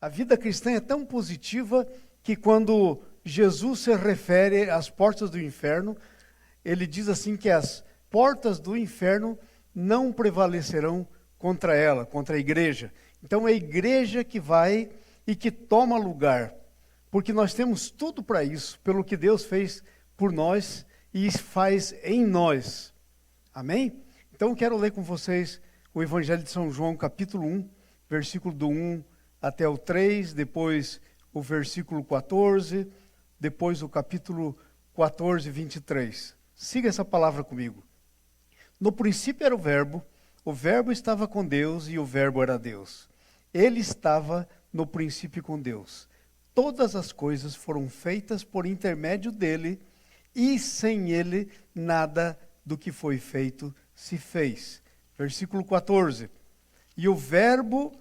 A vida cristã é tão positiva que quando Jesus se refere às portas do inferno, ele diz assim que as portas do inferno não prevalecerão contra ela, contra a igreja. Então é a igreja que vai e que toma lugar, porque nós temos tudo para isso, pelo que Deus fez por nós e faz em nós. Amém? Então eu quero ler com vocês o Evangelho de São João, capítulo 1, versículo do 1 até o 3, depois o versículo 14, depois o capítulo 14, 23. Siga essa palavra comigo. No princípio era o Verbo estava com Deus e o Verbo era Deus. Ele estava no princípio com Deus. Todas as coisas foram feitas por intermédio dele, e sem ele nada do que foi feito se fez. Versículo 14. E o Verbo,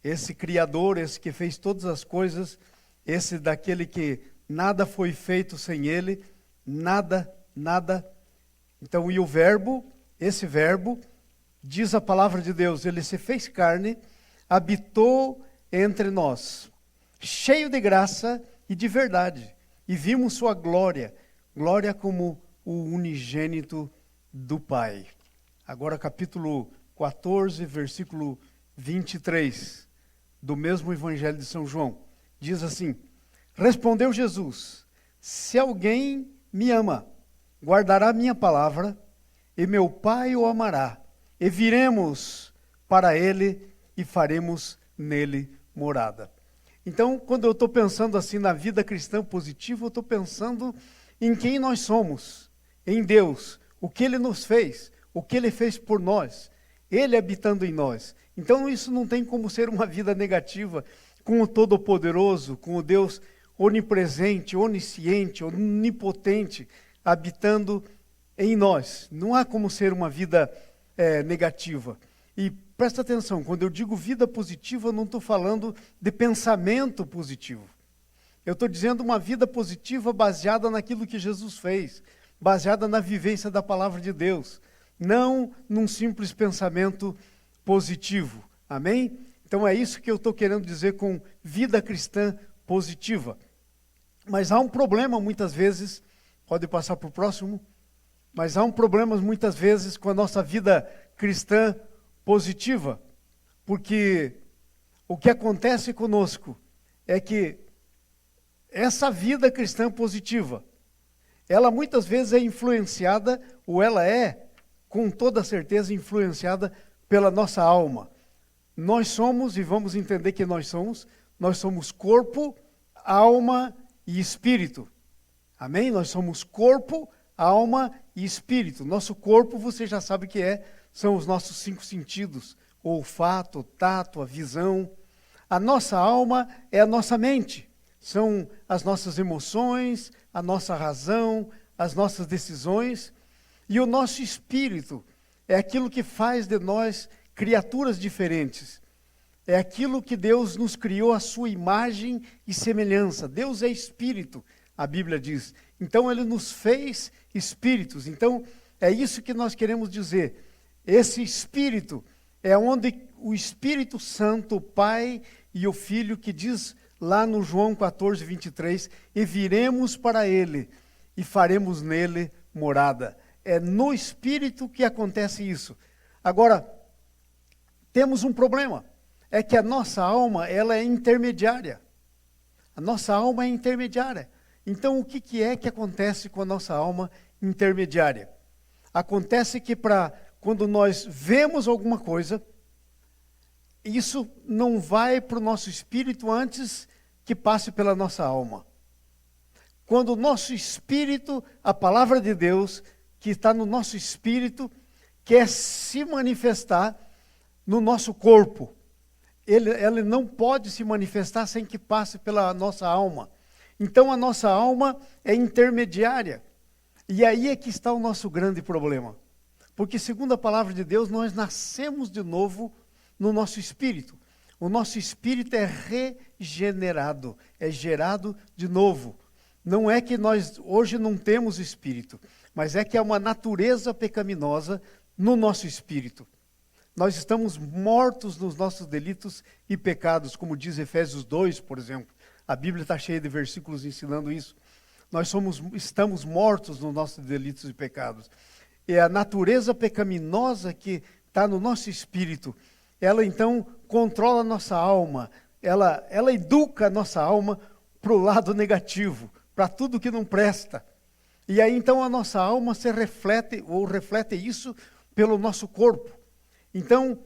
esse Criador, esse que fez todas as coisas, esse daquele que nada foi feito sem ele, nada. Então, e o Verbo, esse Verbo, diz a palavra de Deus, ele se fez carne, habitou entre nós, cheio de graça e de verdade, e vimos sua glória, glória como o unigênito do Pai. Agora capítulo 14, versículo 23, do mesmo Evangelho de São João, diz assim: respondeu Jesus, se alguém me ama, guardará minha palavra, e meu Pai o amará, e viremos para ele e faremos nele morada. Então, quando eu estou pensando assim na vida cristã positiva, eu estou pensando em quem nós somos, em Deus, o que Ele nos fez, o que Ele fez por nós, Ele habitando em nós. Então, isso não tem como ser uma vida negativa com o Todo-Poderoso, com o Deus onipresente, onisciente, onipotente, habitando em nós. Não há como ser uma vida negativa. E presta atenção, quando eu digo vida positiva, eu não estou falando de pensamento positivo. Eu estou dizendo uma vida positiva baseada naquilo que Jesus fez, baseada na vivência da palavra de Deus, não num simples pensamento positivo. Amém? Então é isso que eu estou querendo dizer com vida cristã positiva. Mas há um problema muitas vezes, pode passar para o próximo, mas há um problema muitas vezes com a nossa vida cristã positiva, porque o que acontece conosco é que essa vida cristã positiva, ela muitas vezes é influenciada, ou ela é, com toda certeza, influenciada pela nossa alma. Nós somos, e vamos entender que nós somos corpo, alma e espírito. Amém? Nós somos corpo, alma e espírito. Nosso corpo, você já sabe o que são os nossos 5 sentidos, o olfato, o tato, a visão. A nossa alma é a nossa mente, são as nossas emoções, a nossa razão, as nossas decisões. E o nosso espírito é aquilo que faz de nós criaturas diferentes. É aquilo que Deus nos criou à sua imagem e semelhança. Deus é espírito, a Bíblia diz. Então Ele nos fez espíritos. Então é isso que nós queremos dizer. Esse Espírito é onde o Espírito Santo, o Pai e o Filho, que diz lá no João 14, 23, e viremos para Ele e faremos nele morada. É no Espírito que acontece isso. Agora, temos um problema, é que a nossa alma, ela é intermediária. A nossa alma é intermediária. Então, o que é que acontece com a nossa alma intermediária? Acontece que quando nós vemos alguma coisa, isso não vai para o nosso espírito antes que passe pela nossa alma. Quando o nosso espírito, a palavra de Deus, que está no nosso espírito, quer se manifestar no nosso corpo, ele não pode se manifestar sem que passe pela nossa alma. Então a nossa alma é intermediária. E aí é que está o nosso grande problema. Porque, segundo a palavra de Deus, nós nascemos de novo no nosso espírito. O nosso espírito é regenerado, é gerado de novo. Não é que nós hoje não temos espírito, mas é que há uma natureza pecaminosa no nosso espírito. Nós estamos mortos nos nossos delitos e pecados, como diz Efésios 2, por exemplo. A Bíblia está cheia de versículos ensinando isso. Estamos mortos nos nossos delitos e pecados. E a natureza pecaminosa que está no nosso espírito, ela então controla a nossa alma, ela educa a nossa alma para o lado negativo, para tudo que não presta. E aí então a nossa alma se reflete isso pelo nosso corpo. Então,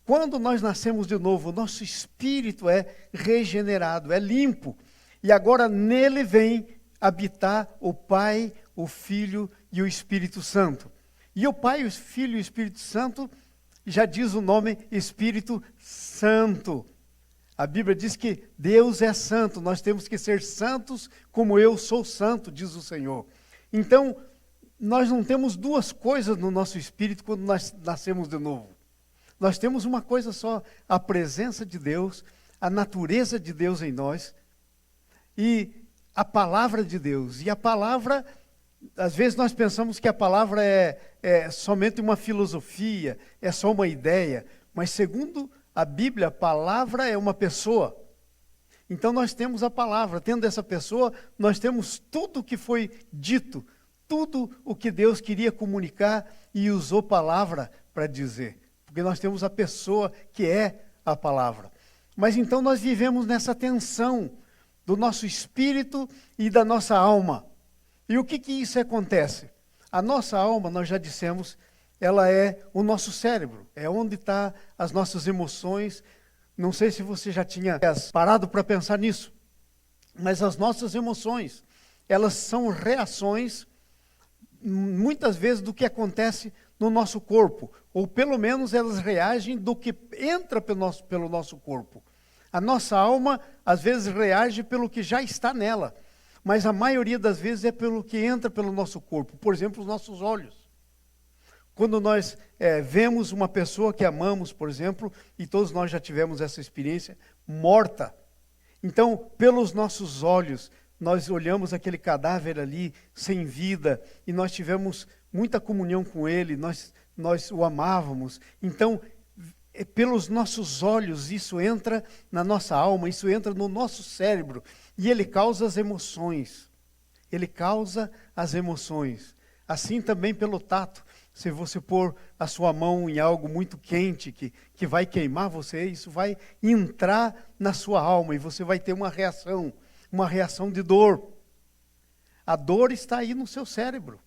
quando nós nascemos de novo, o nosso espírito é regenerado, é limpo. E agora nele vem habitar o Pai, o Filho e o Espírito Santo. E o Pai, o Filho e o Espírito Santo, já diz o nome Espírito Santo. A Bíblia diz que Deus é santo, nós temos que ser santos como eu sou santo, diz o Senhor. Então, nós não temos duas coisas no nosso espírito quando nós nascemos de novo. Nós temos uma coisa só, a presença de Deus, a natureza de Deus em nós e a palavra de Deus. E a palavra, às vezes nós pensamos que a palavra é somente uma filosofia, é só uma ideia, mas segundo a Bíblia, a palavra é uma pessoa. Então nós temos a palavra, tendo essa pessoa, nós temos tudo o que foi dito, tudo o que Deus queria comunicar e usou palavra para dizer. Porque nós temos a pessoa que é a palavra. Mas então nós vivemos nessa tensão do nosso espírito e da nossa alma. E o que isso acontece? A nossa alma, nós já dissemos, ela é o nosso cérebro, é onde estão as nossas emoções. Não sei se você já tinha parado para pensar nisso, mas as nossas emoções, elas são reações, muitas vezes, do que acontece no nosso corpo, ou pelo menos elas reagem do que entra pelo nosso corpo. A nossa alma, às vezes, reage pelo que já está nela, mas a maioria das vezes é pelo que entra pelo nosso corpo. Por exemplo, os nossos olhos. Quando nós vemos uma pessoa que amamos, por exemplo, e todos nós já tivemos essa experiência, morta. Então, pelos nossos olhos, nós olhamos aquele cadáver ali, sem vida, e nós tivemos muita comunhão com ele, nós o amávamos. Então, pelos nossos olhos, isso entra na nossa alma, isso entra no nosso cérebro, e ele causa as emoções. Ele causa as emoções. Assim também pelo tato. Se você pôr a sua mão em algo muito quente, que vai queimar você, isso vai entrar na sua alma, e você vai ter uma reação de dor. A dor está aí no seu cérebro.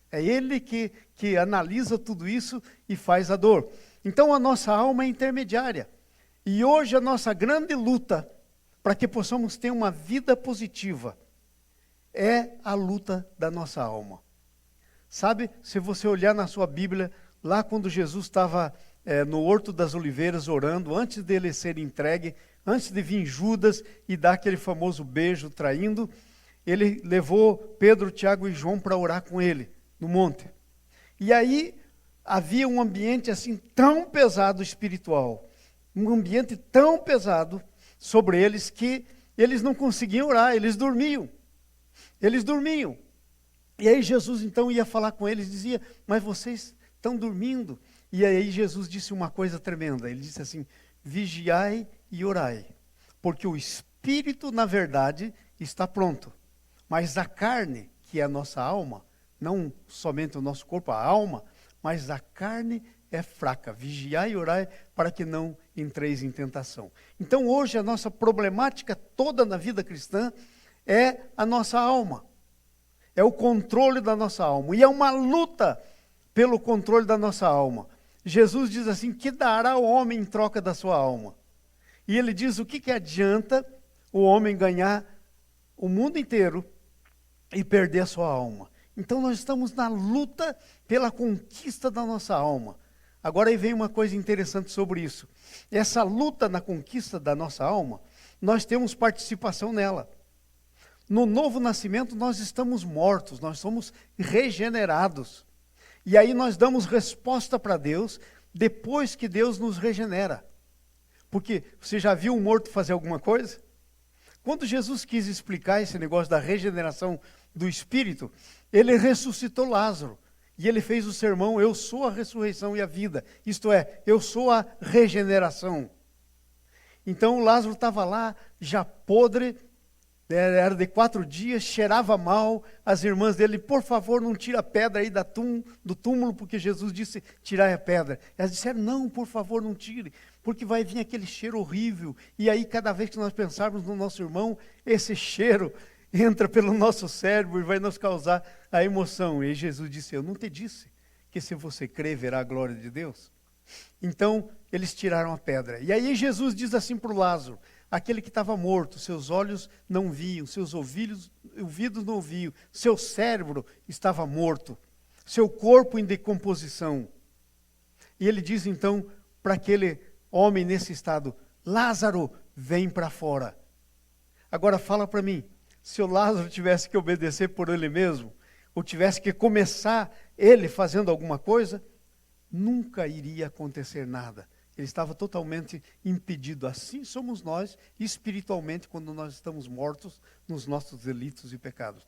É ele que analisa tudo isso e faz a dor. Então a nossa alma é intermediária. E hoje a nossa grande luta para que possamos ter uma vida positiva é a luta da nossa alma. Sabe, se você olhar na sua Bíblia, lá quando Jesus estava no Horto das Oliveiras orando, antes dele ser entregue, antes de vir Judas e dar aquele famoso beijo traindo, ele levou Pedro, Tiago e João para orar com ele no monte. E aí havia um ambiente assim tão pesado espiritual, um ambiente tão pesado sobre eles que eles não conseguiam orar, eles dormiam. E aí Jesus então ia falar com eles, dizia, mas vocês estão dormindo. E aí Jesus disse uma coisa tremenda, ele disse assim, vigiai e orai, porque o espírito, na verdade, está pronto, mas a carne, que é a nossa alma, não somente o nosso corpo, a alma, mas a carne é fraca. Vigiai e orai para que não entreis em tentação. Então hoje a nossa problemática toda na vida cristã é a nossa alma. É o controle da nossa alma. E é uma luta pelo controle da nossa alma. Jesus diz assim, que dará o homem em troca da sua alma? E ele diz, o que adianta o homem ganhar o mundo inteiro e perder a sua alma? Então nós estamos na luta pela conquista da nossa alma. Agora aí vem uma coisa interessante sobre isso. Essa luta na conquista da nossa alma, nós temos participação nela. No novo nascimento nós estamos mortos, nós somos regenerados. E aí nós damos resposta para Deus depois que Deus nos regenera. Porque você já viu um morto fazer alguma coisa? Quando Jesus quis explicar esse negócio da regeneração do Espírito, ele ressuscitou Lázaro. E ele fez o sermão, eu sou a ressurreição e a vida. Isto é, eu sou a regeneração. Então o Lázaro estava lá, já podre, era de 4 dias, cheirava mal. As irmãs dele, por favor, não tira a pedra aí do túmulo, porque Jesus disse, tirar a pedra. Elas disseram, não, por favor, não tire, porque vai vir aquele cheiro horrível. E aí, cada vez que nós pensarmos no nosso irmão, esse cheiro entra pelo nosso cérebro e vai nos causar a emoção. E Jesus disse, eu não te disse que se você crer, verá a glória de Deus? Então, eles tiraram a pedra. E aí Jesus diz assim para o Lázaro, aquele que estava morto, seus olhos não viam, seus ouvidos não ouviam, seu cérebro estava morto, seu corpo em decomposição. E ele diz então para aquele homem nesse estado, Lázaro, vem para fora. Agora fala para mim, se o Lázaro tivesse que obedecer por ele mesmo, ou tivesse que começar ele fazendo alguma coisa, nunca iria acontecer nada. Ele estava totalmente impedido. Assim somos nós, espiritualmente, quando nós estamos mortos nos nossos delitos e pecados.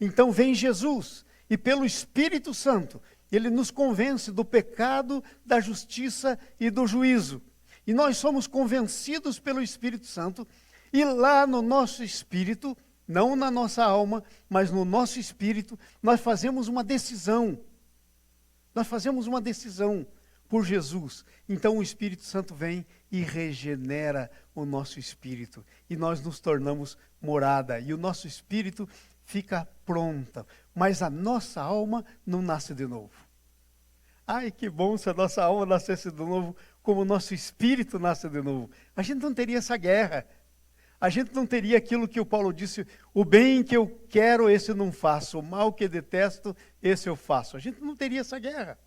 Então vem Jesus, e pelo Espírito Santo, ele nos convence do pecado, da justiça e do juízo. E nós somos convencidos pelo Espírito Santo, e lá no nosso espírito, não na nossa alma, mas no nosso espírito, nós fazemos uma decisão. Nós fazemos uma decisão por Jesus. Então o Espírito Santo vem e regenera o nosso espírito. E nós nos tornamos morada. E o nosso espírito fica pronta. Mas a nossa alma não nasce de novo. Ai, que bom se a nossa alma nascesse de novo, como o nosso espírito nasce de novo. A gente não teria essa guerra. A gente não teria aquilo que o Paulo disse, o bem que eu quero, esse eu não faço. O mal que eu detesto, esse eu faço. A gente não teria essa guerra.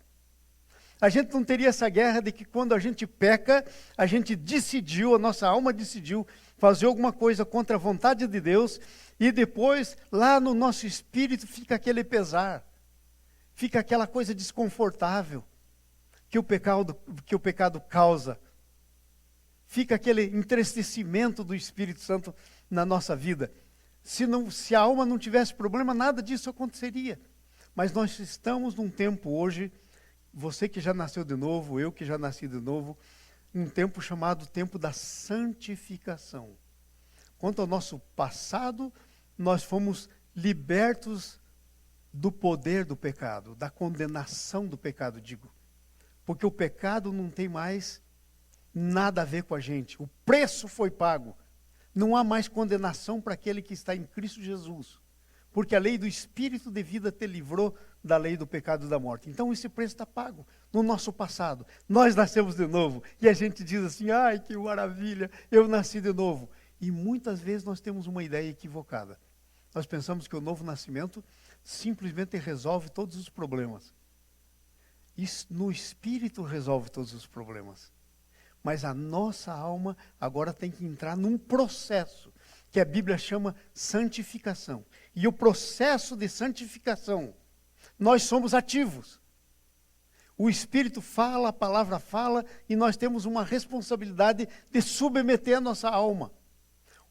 A gente não teria essa guerra de que quando a gente peca, a gente decidiu, a nossa alma decidiu fazer alguma coisa contra a vontade de Deus, e depois, lá no nosso espírito, fica aquele pesar, fica aquela coisa desconfortável que o pecado causa. Fica aquele entristecimento do Espírito Santo na nossa vida. Se a alma não tivesse problema, nada disso aconteceria. Mas nós estamos num tempo hoje, você que já nasceu de novo, eu que já nasci de novo, um tempo chamado tempo da santificação. Quanto ao nosso passado, nós fomos libertos do poder do pecado, da condenação do pecado, digo. Porque o pecado não tem mais nada a ver com a gente. O preço foi pago. Não há mais condenação para aquele que está em Cristo Jesus. Porque a lei do Espírito de vida te livrou da lei do pecado e da morte. Então esse preço está pago no nosso passado. Nós nascemos de novo. E a gente diz assim, ai que maravilha, eu nasci de novo. E muitas vezes nós temos uma ideia equivocada. Nós pensamos que o novo nascimento simplesmente resolve todos os problemas. Isso no Espírito resolve todos os problemas. Mas a nossa alma agora tem que entrar num processo que a Bíblia chama santificação. E o processo de santificação, nós somos ativos. O Espírito fala, a palavra fala, e nós temos uma responsabilidade de submeter a nossa alma.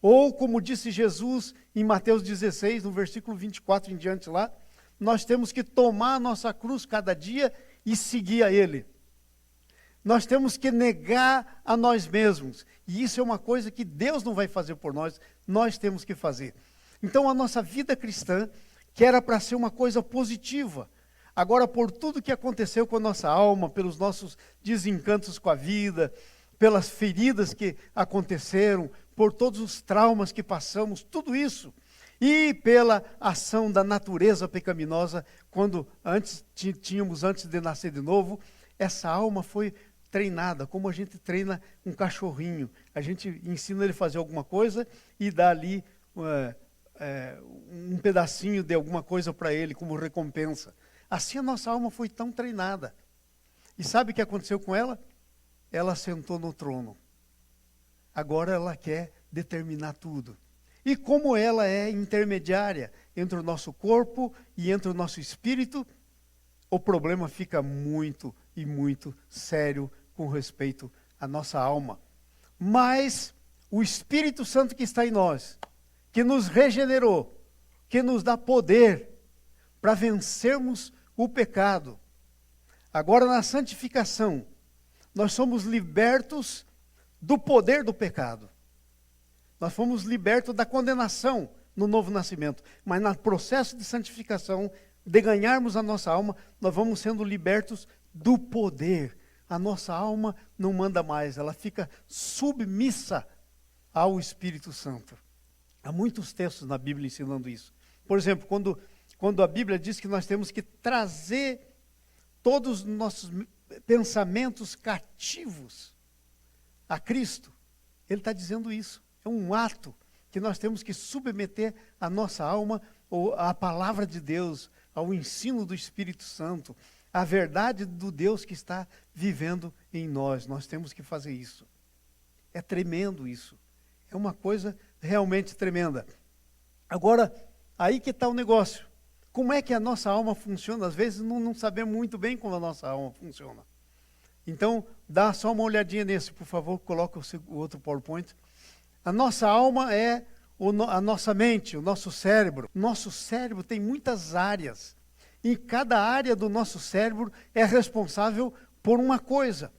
Ou, como disse Jesus em Mateus 16, no versículo 24 em diante lá, nós temos que tomar a nossa cruz cada dia e seguir a Ele. Nós temos que negar a nós mesmos. E isso é uma coisa que Deus não vai fazer por nós, nós temos que fazer. Então a nossa vida cristã, que era para ser uma coisa positiva, agora por tudo que aconteceu com a nossa alma, pelos nossos desencantos com a vida, pelas feridas que aconteceram, por todos os traumas que passamos, tudo isso, e pela ação da natureza pecaminosa, quando tínhamos antes de nascer de novo, essa alma foi treinada, como a gente treina um cachorrinho. A gente ensina ele a fazer alguma coisa e dá ali um pedacinho de alguma coisa para ele como recompensa. Assim a nossa alma foi tão treinada. E sabe o que aconteceu com ela? Ela sentou no trono. Agora ela quer determinar tudo. E como ela é intermediária entre o nosso corpo e entre o nosso espírito, o problema fica muito e muito sério com respeito à nossa alma. Mas o Espírito Santo que está em nós, que nos regenerou, que nos dá poder para vencermos o pecado. Agora, na santificação, nós somos libertos do poder do pecado. Nós fomos libertos da condenação no novo nascimento. Mas no processo de santificação, de ganharmos a nossa alma, nós vamos sendo libertos do poder. A nossa alma não manda mais, ela fica submissa ao Espírito Santo. Há muitos textos na Bíblia ensinando isso. Por exemplo, quando a Bíblia diz que nós temos que trazer todos os nossos pensamentos cativos a Cristo, ele está dizendo isso. É um ato que nós temos que submeter a nossa alma à palavra de Deus, ao ensino do Espírito Santo, à verdade do Deus que está vivendo em nós. Nós temos que fazer isso. É tremendo isso. É uma coisa realmente tremenda. Agora, aí que está o negócio. Como é que a nossa alma funciona? Às vezes não sabemos muito bem como a nossa alma funciona. Então, dá só uma olhadinha nesse, por favor, coloca o outro PowerPoint. A nossa alma é a nossa mente, o nosso cérebro. Nosso cérebro tem muitas áreas. E cada área do nosso cérebro é responsável por uma coisa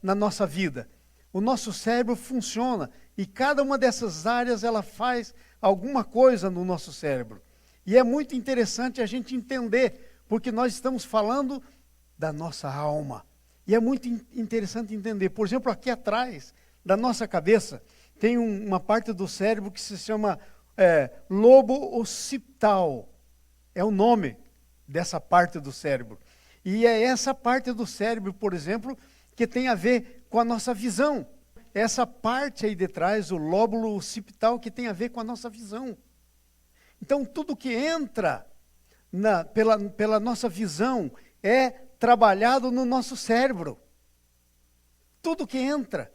na nossa vida. O nosso cérebro funciona e cada uma dessas áreas ela faz alguma coisa no nosso cérebro. E é muito interessante a gente entender, porque nós estamos falando da nossa alma. E é muito interessante entender. Por exemplo, aqui atrás da nossa cabeça tem uma parte do cérebro que se chama lobo occipital. É o nome dessa parte do cérebro. E é essa parte do cérebro, por exemplo, que tem a ver com a nossa visão. Essa parte aí de trás, o lóbulo occipital, que tem a ver com a nossa visão. Então, tudo que entra pela nossa visão é trabalhado no nosso cérebro. Tudo que entra.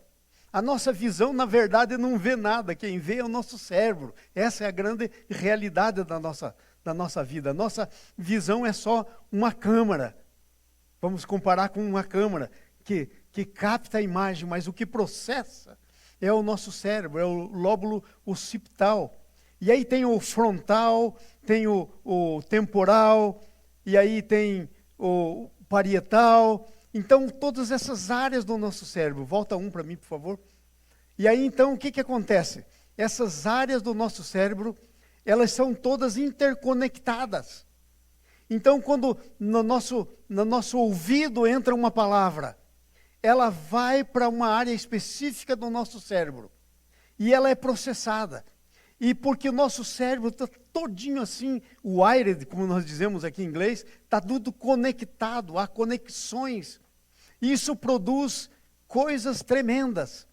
A nossa visão, na verdade, não vê nada. Quem vê é o nosso cérebro. Essa é a grande realidade da nossa vida. A nossa visão é só uma câmera. Vamos comparar com uma câmera que capta a imagem, mas o que processa é o nosso cérebro, é o lóbulo occipital. E aí tem o frontal, tem o temporal, e aí tem o parietal. Então, todas essas áreas do nosso cérebro, volta um para mim, por favor. E aí, então, o que acontece? Essas áreas do nosso cérebro, elas são todas interconectadas. Então, quando no nosso ouvido entra uma palavra, ela vai para uma área específica do nosso cérebro. E ela é processada. E porque o nosso cérebro está todinho assim, wired, como nós dizemos aqui em inglês, está tudo conectado, há conexões. Isso produz coisas tremendas,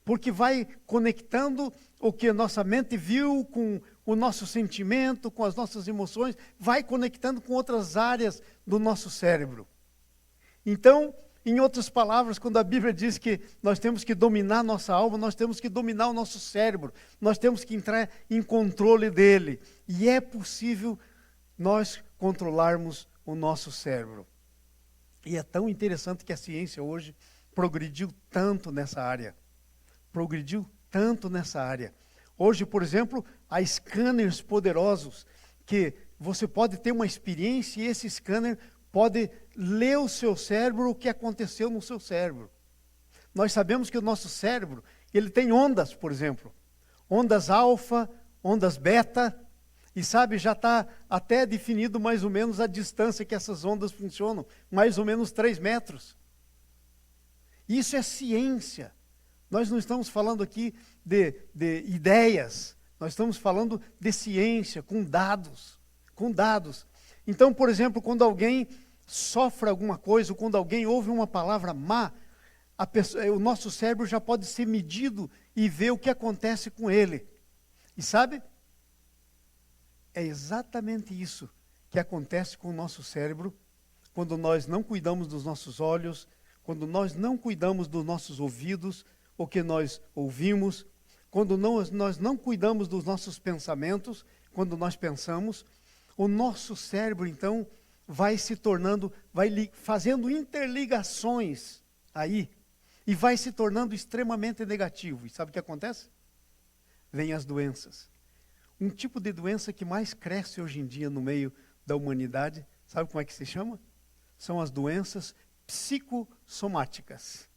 porque vai conectando o que a nossa mente viu com o nosso sentimento, com as nossas emoções, vai conectando com outras áreas do nosso cérebro. Então, em outras palavras, quando a Bíblia diz que nós temos que dominar nossa alma, nós temos que dominar o nosso cérebro, nós temos que entrar em controle dele. E é possível nós controlarmos o nosso cérebro. E é tão interessante que a ciência hoje progrediu tanto nessa área. Progrediu tanto nessa área. Hoje, por exemplo, há scanners poderosos que você pode ter uma experiência e esse scanner pode ler o seu cérebro, o que aconteceu no seu cérebro. Nós sabemos que o nosso cérebro, ele tem ondas, por exemplo. Ondas alfa, ondas beta, e sabe, já está até definido mais ou menos a distância que essas ondas funcionam, mais ou menos 3 metros. Isso é ciência. Nós não estamos falando aqui de ideias, nós estamos falando de ciência, com dados. Com dados. Então, por exemplo, quando alguém sofre alguma coisa, ou quando alguém ouve uma palavra má, o nosso cérebro já pode ser medido e ver o que acontece com ele. E sabe? É exatamente isso que acontece com o nosso cérebro quando nós não cuidamos dos nossos olhos, quando nós não cuidamos dos nossos ouvidos, o que nós ouvimos, quando nós não cuidamos dos nossos pensamentos, quando nós pensamos, o nosso cérebro, então, vai se tornando, vai fazendo interligações aí, e vai se tornando extremamente negativo. E sabe o que acontece? Vêm as doenças. Um tipo de doença que mais cresce hoje em dia no meio da humanidade Sabe como é que se chama? São as doenças psicossomáticas.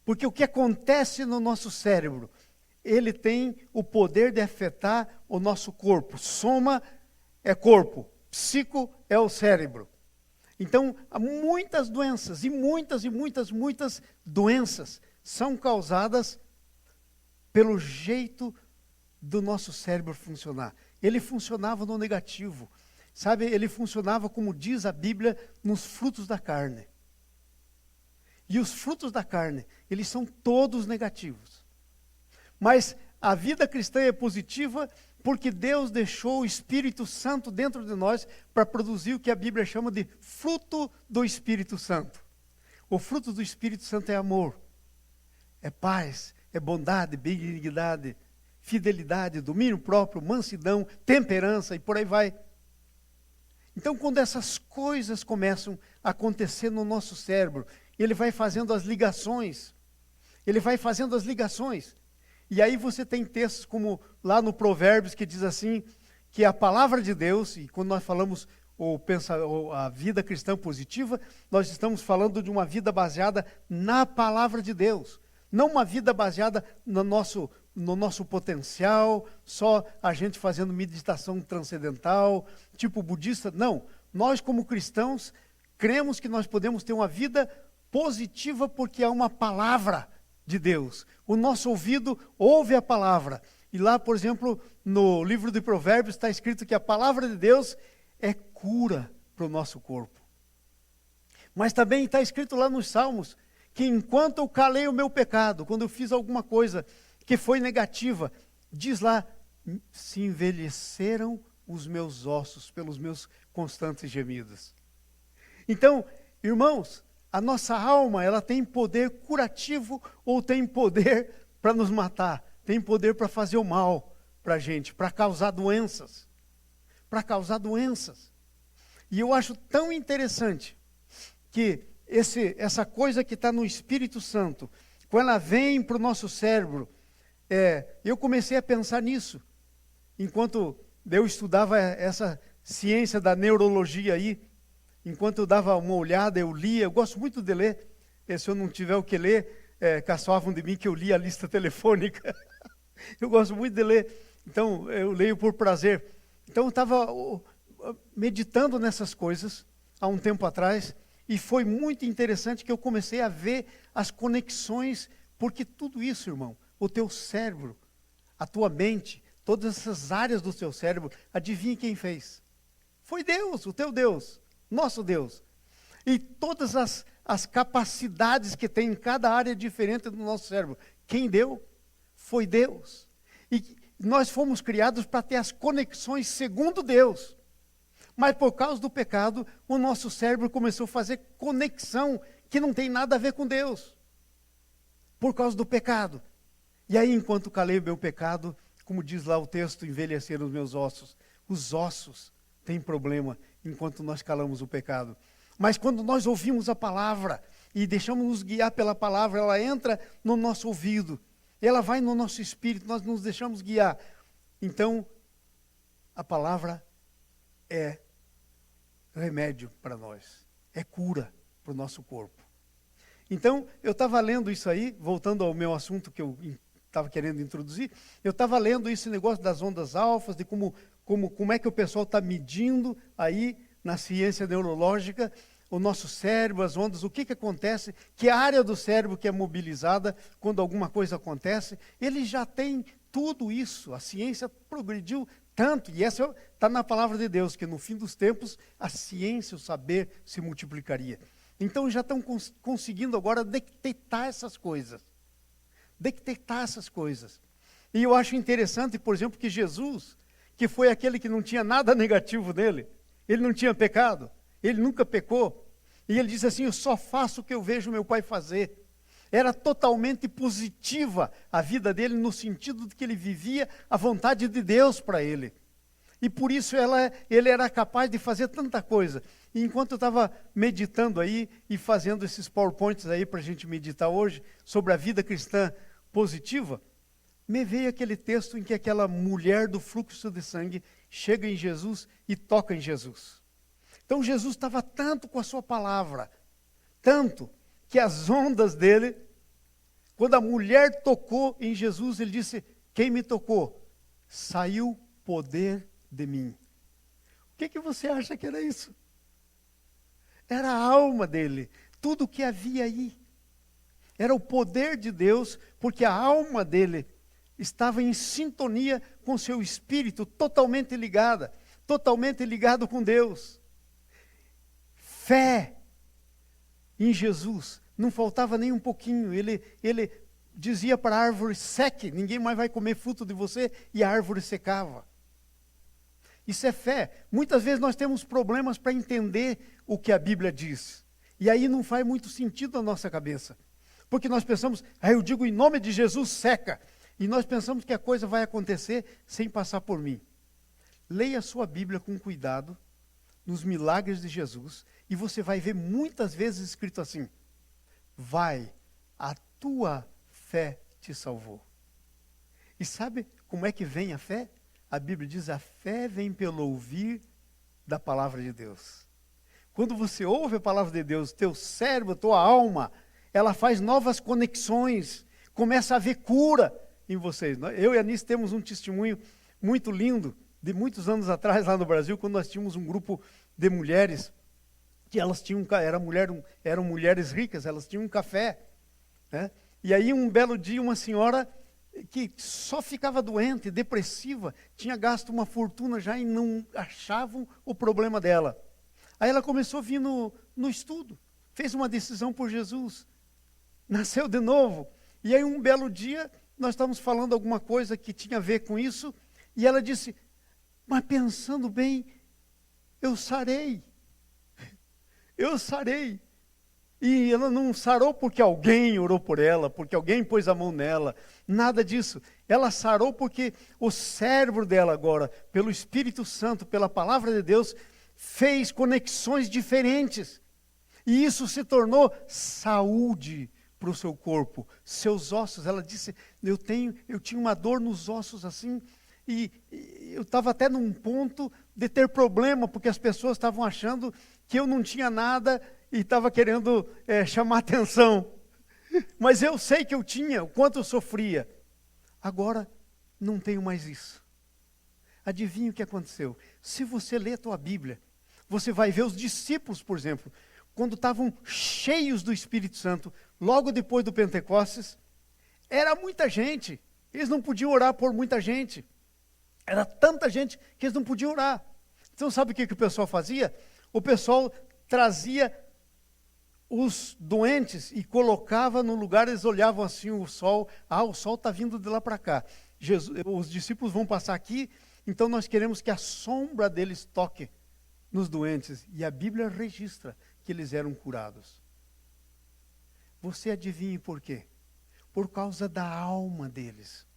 Porque o que acontece no nosso cérebro, ele tem o poder de afetar o nosso corpo. Soma é corpo, psico é o cérebro. Então, há muitas doenças, e muitas doenças são causadas pelo jeito do nosso cérebro funcionar. Ele funcionava no negativo. Sabe, ele funcionava, como diz a Bíblia, nos frutos da carne. E os frutos da carne, eles são todos negativos. Mas a vida cristã é positiva porque Deus deixou o Espírito Santo dentro de nós para produzir o que a Bíblia chama de fruto do Espírito Santo. O fruto do Espírito Santo é amor, é paz, é bondade, benignidade, fidelidade, domínio próprio, mansidão, temperança e por aí vai. Então, quando essas coisas começam a acontecer no nosso cérebro, ele vai fazendo as ligações. E aí você tem textos como lá no Provérbios que diz assim, que a palavra de Deus, e quando nós falamos a vida cristã positiva, nós estamos falando de uma vida baseada na palavra de Deus. Não uma vida baseada no nosso potencial, só a gente fazendo meditação transcendental, tipo budista. Não, nós como cristãos cremos que nós podemos ter uma vida positiva porque há uma palavra de Deus. O nosso ouvido ouve a palavra. E lá, por exemplo, no livro de Provérbios está escrito que a palavra de Deus é cura para o nosso corpo. Mas também está escrito lá nos Salmos que enquanto eu calei o meu pecado, quando eu fiz alguma coisa que foi negativa, diz lá, se envelheceram os meus ossos pelos meus constantes gemidos. Então, irmãos, a nossa alma, ela tem poder curativo ou tem poder para nos matar, tem poder para fazer o mal para a gente, para causar doenças. E eu acho tão interessante que essa coisa que está no Espírito Santo, quando ela vem para o nosso cérebro, eu comecei a pensar nisso, enquanto eu estudava essa ciência da neurologia aí, enquanto eu dava uma olhada, eu lia, eu gosto muito de ler, se eu não tiver o que ler, caçoavam de mim que eu lia a lista telefônica, eu gosto muito de ler, então eu leio por prazer. Então eu estava meditando nessas coisas, há um tempo atrás, e foi muito interessante que eu comecei a ver as conexões, porque tudo isso, irmão, o teu cérebro, a tua mente, todas essas áreas do teu cérebro, adivinha quem fez? Foi Deus, o teu Deus, nosso Deus. E todas as capacidades que tem em cada área diferente do nosso cérebro, quem deu? Foi Deus. E nós fomos criados para ter as conexões segundo Deus. Mas por causa do pecado, o nosso cérebro começou a fazer conexão que não tem nada a ver com Deus. Por causa do pecado. E aí, enquanto calei o meu pecado, como diz lá o texto, envelheceram os meus ossos. Os ossos têm problema enquanto nós calamos o pecado. Mas quando nós ouvimos a palavra e deixamos nos guiar pela palavra, ela entra no nosso ouvido. Ela vai no nosso espírito, nós nos deixamos guiar. Então, a palavra é remédio para nós. É cura para o nosso corpo. Então, eu estava lendo isso aí, voltando ao meu assunto que eu estava querendo introduzir, eu estava lendo esse negócio das ondas alfas, de como é que o pessoal está medindo aí na ciência neurológica, o nosso cérebro, as ondas, o que acontece, que a área do cérebro que é mobilizada quando alguma coisa acontece, ele já tem tudo isso, a ciência progrediu tanto, e essa está na palavra de Deus, que no fim dos tempos a ciência, o saber se multiplicaria. Então já estão conseguindo agora detectar essas coisas. E eu acho interessante, por exemplo, que Jesus, que foi aquele que não tinha nada negativo nele, ele não tinha pecado, ele nunca pecou, e ele diz assim, eu só faço o que eu vejo meu pai fazer. Era totalmente positiva a vida dele, no sentido de que ele vivia a vontade de Deus para ele. E por isso ele era capaz de fazer tanta coisa. E enquanto eu estava meditando aí e fazendo esses PowerPoints aí para a gente meditar hoje sobre a vida cristã positiva, me veio aquele texto em que aquela mulher do fluxo de sangue chega em Jesus e toca em Jesus. Então Jesus estava tanto com a sua palavra, tanto que as ondas dele, quando a mulher tocou em Jesus, ele disse: quem me tocou? Saiu poder de mim. O que você acha que era isso? Era a alma dele, tudo que havia aí. Era o poder de Deus, porque a alma dele estava em sintonia com seu espírito, totalmente ligado com Deus. Fé em Jesus, não faltava nem um pouquinho. Ele dizia para a árvore: seque, ninguém mais vai comer fruto de você, e a árvore secava. Isso é fé. Muitas vezes nós temos problemas para entender o que a Bíblia diz. E aí não faz muito sentido na nossa cabeça. Porque nós pensamos: eu digo em nome de Jesus, seca. E nós pensamos que a coisa vai acontecer sem passar por mim. Leia a sua Bíblia com cuidado, nos milagres de Jesus, e você vai ver muitas vezes escrito assim: vai, a tua fé te salvou. E sabe como é que vem a fé? A Bíblia diz: a fé vem pelo ouvir da palavra de Deus. Quando você ouve a palavra de Deus, teu cérebro, tua alma, ela faz novas conexões, começa a haver cura em vocês. Eu e a Anice temos um testemunho muito lindo, de muitos anos atrás lá no Brasil, quando nós tínhamos um grupo de mulheres, que elas tinham, eram mulheres ricas, elas tinham um café, né? E aí um belo dia uma senhora que só ficava doente, depressiva, tinha gasto uma fortuna já e não achavam o problema dela. Aí ela começou a vir no estudo, fez uma decisão por Jesus, nasceu de novo. E aí um belo dia, nós estávamos falando alguma coisa que tinha a ver com isso, e ela disse: mas pensando bem, eu sarei. Eu sarei. E ela não sarou porque alguém orou por ela, porque alguém pôs a mão nela, nada disso. Ela sarou porque o cérebro dela agora, pelo Espírito Santo, pela palavra de Deus, fez conexões diferentes. E isso se tornou saúde para o seu corpo, seus ossos. Ela disse: eu tinha uma dor nos ossos assim, e eu estava até num ponto de ter problema, porque as pessoas estavam achando que eu não tinha nada e estava querendo chamar atenção. Mas eu sei que eu tinha, o quanto eu sofria. Agora, não tenho mais isso. Adivinha o que aconteceu? Se você ler a tua Bíblia, você vai ver os discípulos, por exemplo, quando estavam cheios do Espírito Santo, logo depois do Pentecostes, era muita gente. Eles não podiam orar por muita gente. Era tanta gente que eles não podiam orar. Então sabe o que o pessoal fazia? O pessoal trazia os doentes e colocava no lugar, eles olhavam assim o sol. O sol está vindo de lá para cá. Os discípulos vão passar aqui, então nós queremos que a sombra deles toque nos doentes. E a Bíblia registra que eles eram curados. Você adivinhe por quê? Por causa da alma deles.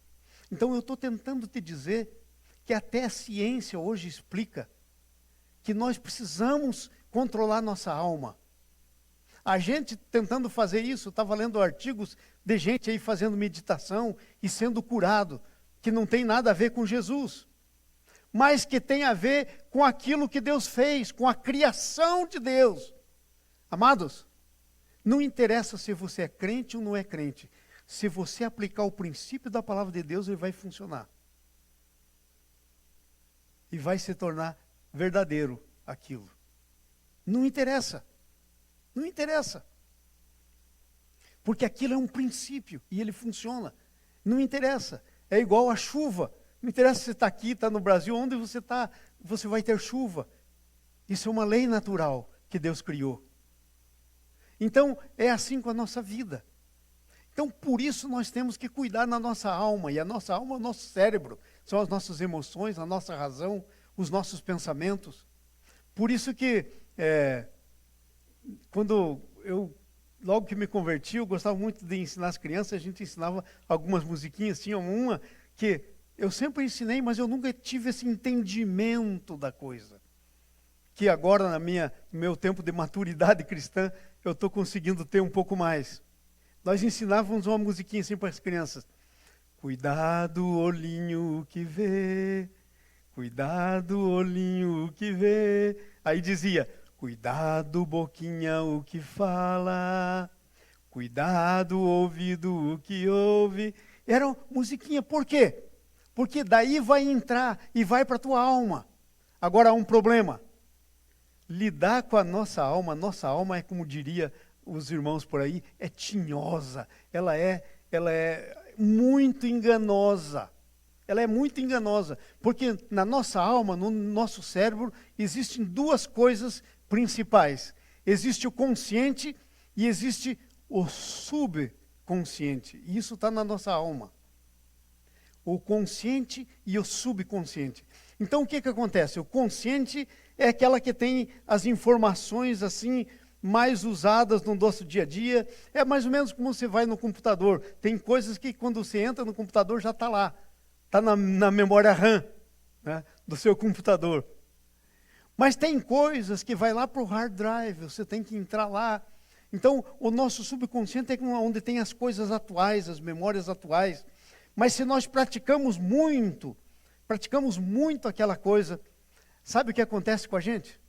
Então eu estou tentando te dizer que até a ciência hoje explica que nós precisamos controlar nossa alma. A gente tentando fazer isso, estava lendo artigos de gente aí fazendo meditação e sendo curado, que não tem nada a ver com Jesus, mas que tem a ver com aquilo que Deus fez, com a criação de Deus. Amados, não interessa se você é crente ou não é crente, se você aplicar o princípio da palavra de Deus, ele vai funcionar. E vai se tornar verdadeiro aquilo. Não interessa. Não interessa. Porque aquilo é um princípio e ele funciona. Não interessa. É igual a chuva. Não interessa se você está aqui, está no Brasil, onde você está, você vai ter chuva. Isso é uma lei natural que Deus criou. Então, é assim com a nossa vida. Então, por isso nós temos que cuidar da nossa alma. E a nossa alma é o nosso cérebro. São as nossas emoções, a nossa razão, os nossos pensamentos. Por isso que, quando logo que me converti, eu gostava muito de ensinar as crianças, a gente ensinava algumas musiquinhas, tinha uma que eu sempre ensinei, mas eu nunca tive esse entendimento da coisa. Que agora, no meu tempo de maturidade cristã, eu estou conseguindo ter um pouco mais. Nós ensinávamos uma musiquinha assim para as crianças. Cuidado, olhinho que vê, cuidado, olhinho que vê. Aí dizia, Cuidado, boquinha, o que fala. Cuidado, ouvido, o que ouve. Era musiquinha, por quê? Porque daí vai entrar e vai para a tua alma. Agora há um problema. Lidar com a nossa alma é, como diria os irmãos por aí, é tinhosa. Ela é muito enganosa. Ela é muito enganosa. Porque na nossa alma, no nosso cérebro, existem duas coisas principais. Existe o consciente e existe o subconsciente. E isso está na nossa alma. O consciente e o subconsciente. Então o que acontece? O consciente é aquela que tem as informações assim mais usadas no nosso dia a dia. É mais ou menos como você vai no computador. Tem coisas que quando você entra no computador já está lá. Está na memória RAM, né, do seu computador. Mas tem coisas que vai lá para o hard drive, você tem que entrar lá. Então o nosso subconsciente é onde tem as coisas atuais, as memórias atuais. Mas se nós praticamos muito aquela coisa, sabe o que acontece com a gente?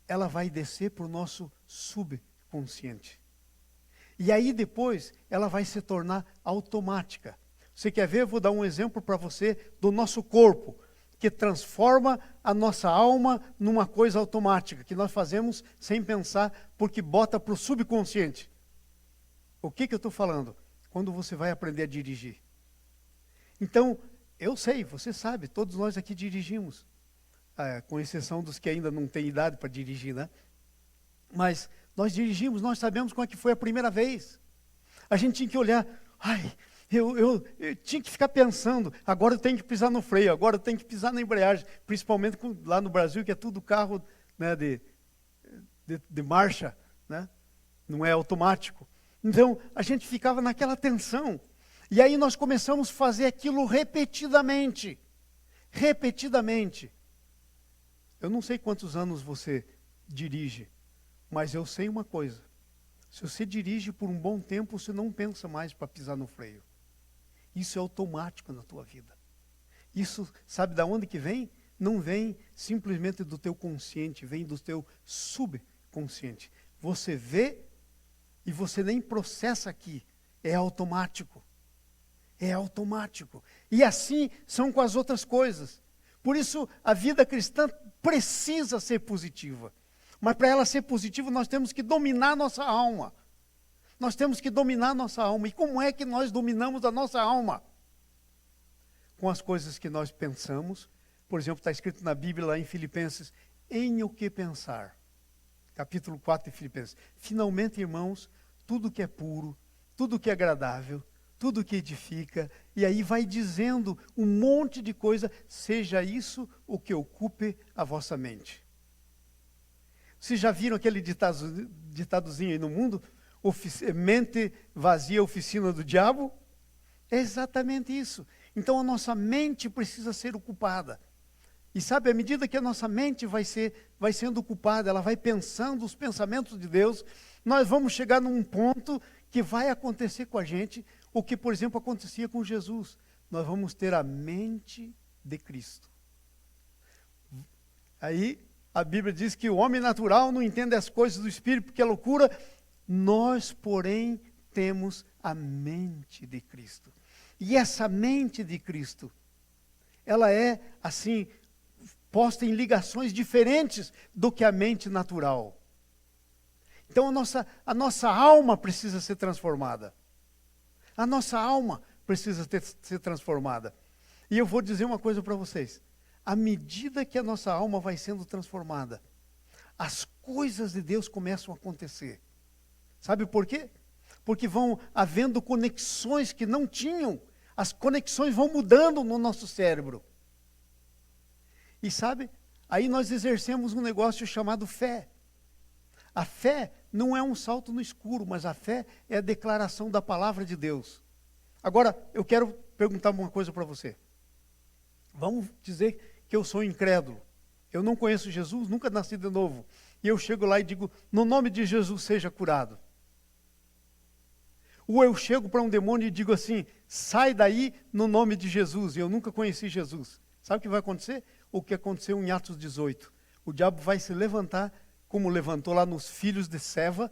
Ela vai descer para o nosso subconsciente. E aí depois ela vai se tornar automática. Você quer ver? Vou dar um exemplo para você do nosso corpo, que transforma a nossa alma numa coisa automática, que nós fazemos sem pensar, porque bota para o subconsciente. O que eu estou falando? Quando você vai aprender a dirigir. Então, eu sei, você sabe, todos nós aqui dirigimos, com exceção dos que ainda não têm idade para dirigir, né? Mas nós dirigimos, nós sabemos como é que foi a primeira vez. A gente tinha que olhar, eu tinha que ficar pensando, agora eu tenho que pisar no freio, agora eu tenho que pisar na embreagem, principalmente lá no Brasil, que é tudo carro, né, de marcha, né? Não é automático. Então, a gente ficava naquela tensão. E aí nós começamos a fazer aquilo repetidamente. Repetidamente. Eu não sei quantos anos você dirige, mas eu sei uma coisa. Se você dirige por um bom tempo, você não pensa mais para pisar no freio. Isso é automático na tua vida. Isso, sabe de onde que vem? Não vem simplesmente do teu consciente, vem do teu subconsciente. Você vê e você nem processa aqui. É automático. É automático. E assim são com as outras coisas. Por isso, a vida cristã precisa ser positiva. Mas para ela ser positiva, nós temos que dominar a nossa alma. Nós temos que dominar a nossa alma. E como é que nós dominamos a nossa alma? Com as coisas que nós pensamos. Por exemplo, está escrito na Bíblia, lá em Filipenses, em o que pensar. Capítulo 4 de Filipenses. Finalmente, irmãos, tudo que é puro, tudo que é agradável, tudo que edifica, e aí vai dizendo um monte de coisa, seja isso o que ocupe a vossa mente. Vocês já viram aquele ditadozinho aí no mundo? Mente vazia, oficina do diabo? É exatamente isso. Então a nossa mente precisa ser ocupada. E sabe, à medida que a nossa mente vai sendo ocupada, ela vai pensando os pensamentos de Deus, nós vamos chegar num ponto que vai acontecer com a gente, o que, por exemplo, acontecia com Jesus. Nós vamos ter a mente de Cristo. Aí a Bíblia diz que o homem natural não entende as coisas do Espírito, porque é loucura. Nós, porém, temos a mente de Cristo. E essa mente de Cristo, ela é, assim, posta em ligações diferentes do que a mente natural. Então a nossa alma precisa ser transformada. A nossa alma precisa ser transformada. E eu vou dizer uma coisa para vocês. À medida que a nossa alma vai sendo transformada, as coisas de Deus começam a acontecer. Sabe por quê? Porque vão havendo conexões que não tinham. As conexões vão mudando no nosso cérebro. E sabe, aí nós exercemos um negócio chamado fé. A fé não é um salto no escuro, mas a fé é a declaração da palavra de Deus. Agora, eu quero perguntar uma coisa para você. Vamos dizer que eu sou incrédulo. Eu não conheço Jesus, nunca nasci de novo. E eu chego lá e digo, no nome de Jesus seja curado. Ou eu chego para um demônio e digo assim, sai daí no nome de Jesus. E eu nunca conheci Jesus. Sabe o que vai acontecer? O que aconteceu em Atos 18. O diabo vai se levantar, como levantou lá nos filhos de Seva,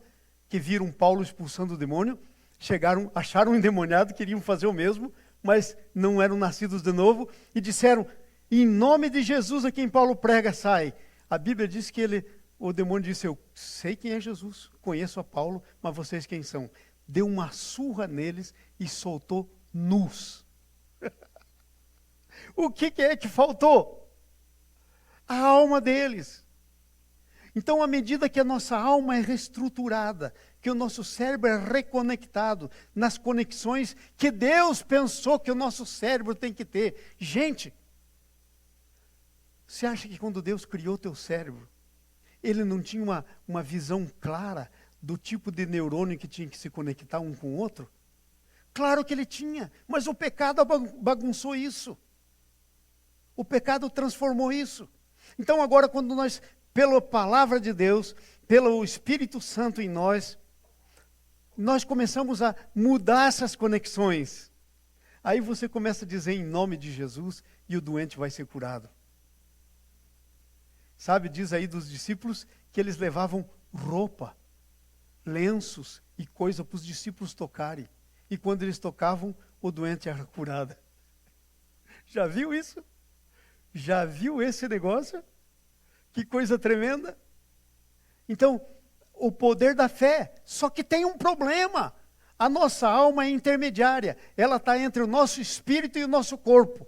que viram Paulo expulsando o demônio, chegaram, acharam um endemoniado, queriam fazer o mesmo, mas não eram nascidos de novo, e disseram, em nome de Jesus a quem Paulo prega, sai. A Bíblia diz que o demônio disse, eu sei quem é Jesus, conheço a Paulo, mas vocês quem são? Deu uma surra neles e soltou nus. O que é que faltou? A alma deles. Então, à medida que a nossa alma é reestruturada, que o nosso cérebro é reconectado nas conexões que Deus pensou que o nosso cérebro tem que ter. Gente, você acha que quando Deus criou o teu cérebro, Ele não tinha uma visão clara do tipo de neurônio que tinha que se conectar um com o outro? Claro que Ele tinha, mas o pecado bagunçou isso. O pecado transformou isso. Então agora quando nós, pela palavra de Deus, pelo Espírito Santo em nós começamos a mudar essas conexões. Aí você começa a dizer em nome de Jesus e o doente vai ser curado. Sabe, diz aí dos discípulos que eles levavam roupa, lenços e coisa para os discípulos tocarem. E quando eles tocavam, o doente era curado. Já viu isso? Já viu esse negócio? Que coisa tremenda. Então, o poder da fé, só que tem um problema. A nossa alma é intermediária. Ela está entre o nosso espírito e o nosso corpo.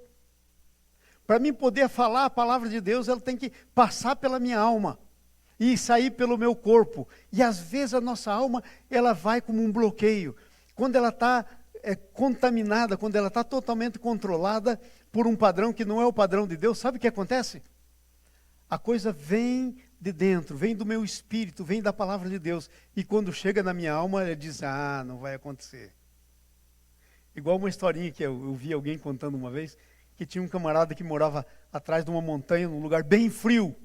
Para mim poder falar a palavra de Deus, ela tem que passar pela minha alma e sair pelo meu corpo. E às vezes a nossa alma, ela vai como um bloqueio. Quando ela está contaminada, quando ela está totalmente controlada por um padrão que não é o padrão de Deus, sabe o que acontece? A coisa vem de dentro, vem do meu espírito, vem da palavra de Deus. E quando chega na minha alma, ela diz, não vai acontecer. Igual uma historinha que eu vi alguém contando uma vez, que tinha um camarada que morava atrás de uma montanha, num lugar bem frio.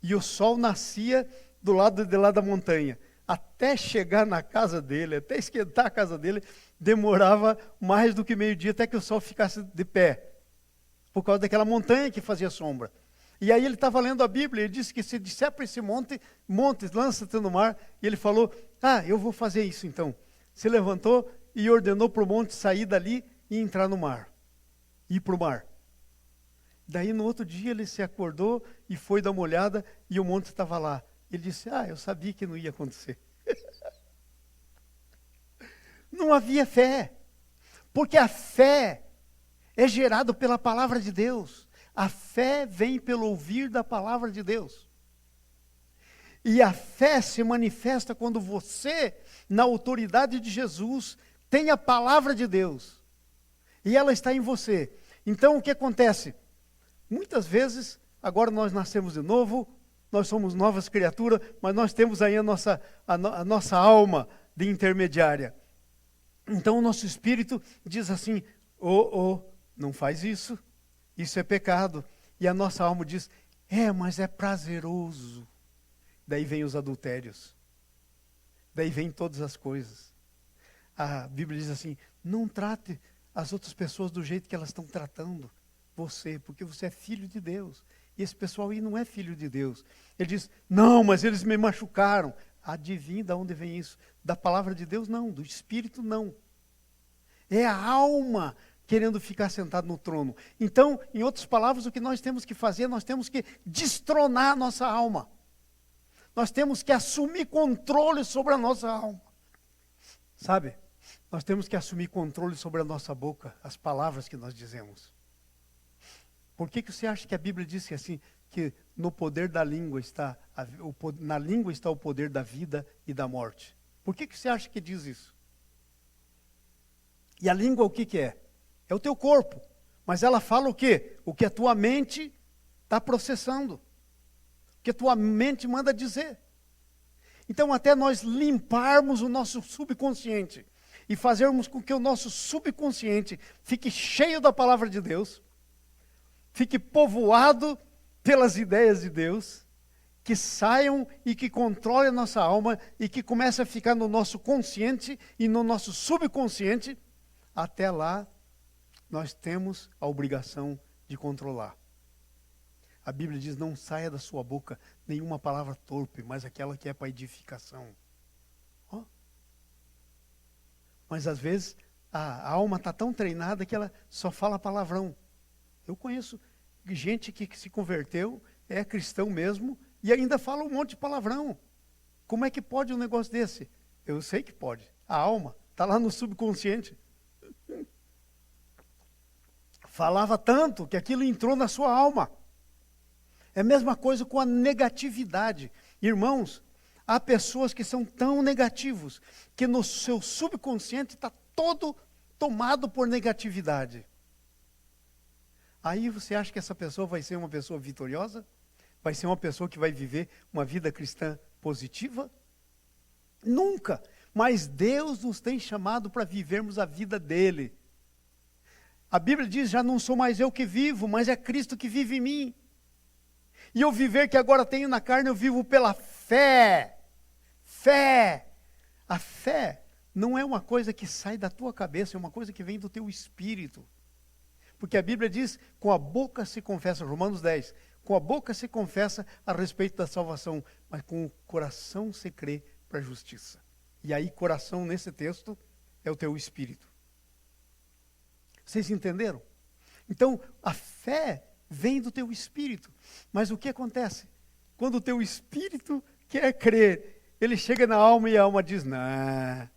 E o sol nascia do lado de lá da montanha. Até chegar na casa dele, até esquentar a casa dele, demorava mais do que meio-dia, até que o sol ficasse de pé. Por causa daquela montanha que fazia sombra. E aí ele estava lendo a Bíblia, ele disse que se disser para esse monte, lança-te no mar. E ele falou, eu vou fazer isso então. Se levantou e ordenou para o monte sair dali e entrar no mar. Ir para o mar. Daí no outro dia ele se acordou e foi dar uma olhada e o monte estava lá. Ele disse, eu sabia que não ia acontecer. Não havia fé. Porque a fé é gerada pela palavra de Deus. A fé vem pelo ouvir da palavra de Deus. E a fé se manifesta quando você, na autoridade de Jesus, tem a palavra de Deus. E ela está em você. Então o que acontece? Muitas vezes, agora nós nascemos de novo, nós somos novas criaturas, mas nós temos aí a nossa alma de intermediária. Então o nosso espírito diz assim, não faz isso, isso é pecado. E a nossa alma diz, mas é prazeroso. Daí vem os adultérios. Daí vem todas as coisas. A Bíblia diz assim, não trate as outras pessoas do jeito que elas estão tratando você, porque você é filho de Deus. E esse pessoal aí não é filho de Deus. Ele diz, não, mas eles me machucaram. Adivinha de onde vem isso? Da palavra de Deus não, do Espírito não. É a alma querendo ficar sentado no trono. Então, em outras palavras, o que nós temos que fazer, nós temos que destronar a nossa alma. Nós temos que assumir controle sobre a nossa alma. Sabe? Nós temos que assumir controle sobre a nossa boca, as palavras que nós dizemos. Por que você acha que a Bíblia diz assim, que no poder da língua está, na língua está o poder da vida e da morte? Por que você acha que diz isso? E a língua o que é? É o teu corpo. Mas ela fala o quê? O que a tua mente está processando. O que a tua mente manda dizer. Então até nós limparmos o nosso subconsciente e fazermos com que o nosso subconsciente fique cheio da palavra de Deus, fique povoado pelas ideias de Deus, que saiam e que controlem a nossa alma e que comece a ficar no nosso consciente e no nosso subconsciente. Até lá, nós temos a obrigação de controlar. A Bíblia diz, não saia da sua boca nenhuma palavra torpe, mas aquela que é para edificação. Ó. Mas às vezes a alma está tão treinada que ela só fala palavrão. Eu conheço gente que se converteu, é cristão mesmo, e ainda fala um monte de palavrão. Como é que pode um negócio desse? Eu sei que pode. A alma está lá no subconsciente. Falava tanto que aquilo entrou na sua alma. É a mesma coisa com a negatividade. Irmãos, há pessoas que são tão negativos que no seu subconsciente está todo tomado por negatividade. Aí você acha que essa pessoa vai ser uma pessoa vitoriosa? Vai ser uma pessoa que vai viver uma vida cristã positiva? Nunca! Mas Deus nos tem chamado para vivermos a vida dele. A Bíblia diz, já não sou mais eu que vivo, mas é Cristo que vive em mim. E eu viver que agora tenho na carne, eu vivo pela fé. Fé. A fé não é uma coisa que sai da tua cabeça, é uma coisa que vem do teu espírito. Porque a Bíblia diz, com a boca se confessa, Romanos 10, com a boca se confessa a respeito da salvação, mas com o coração se crê para a justiça. E aí, coração nesse texto é o teu espírito. Vocês entenderam? Então, a fé vem do teu espírito. Mas o que acontece? Quando o teu espírito quer crer, ele chega na alma e a alma diz, não,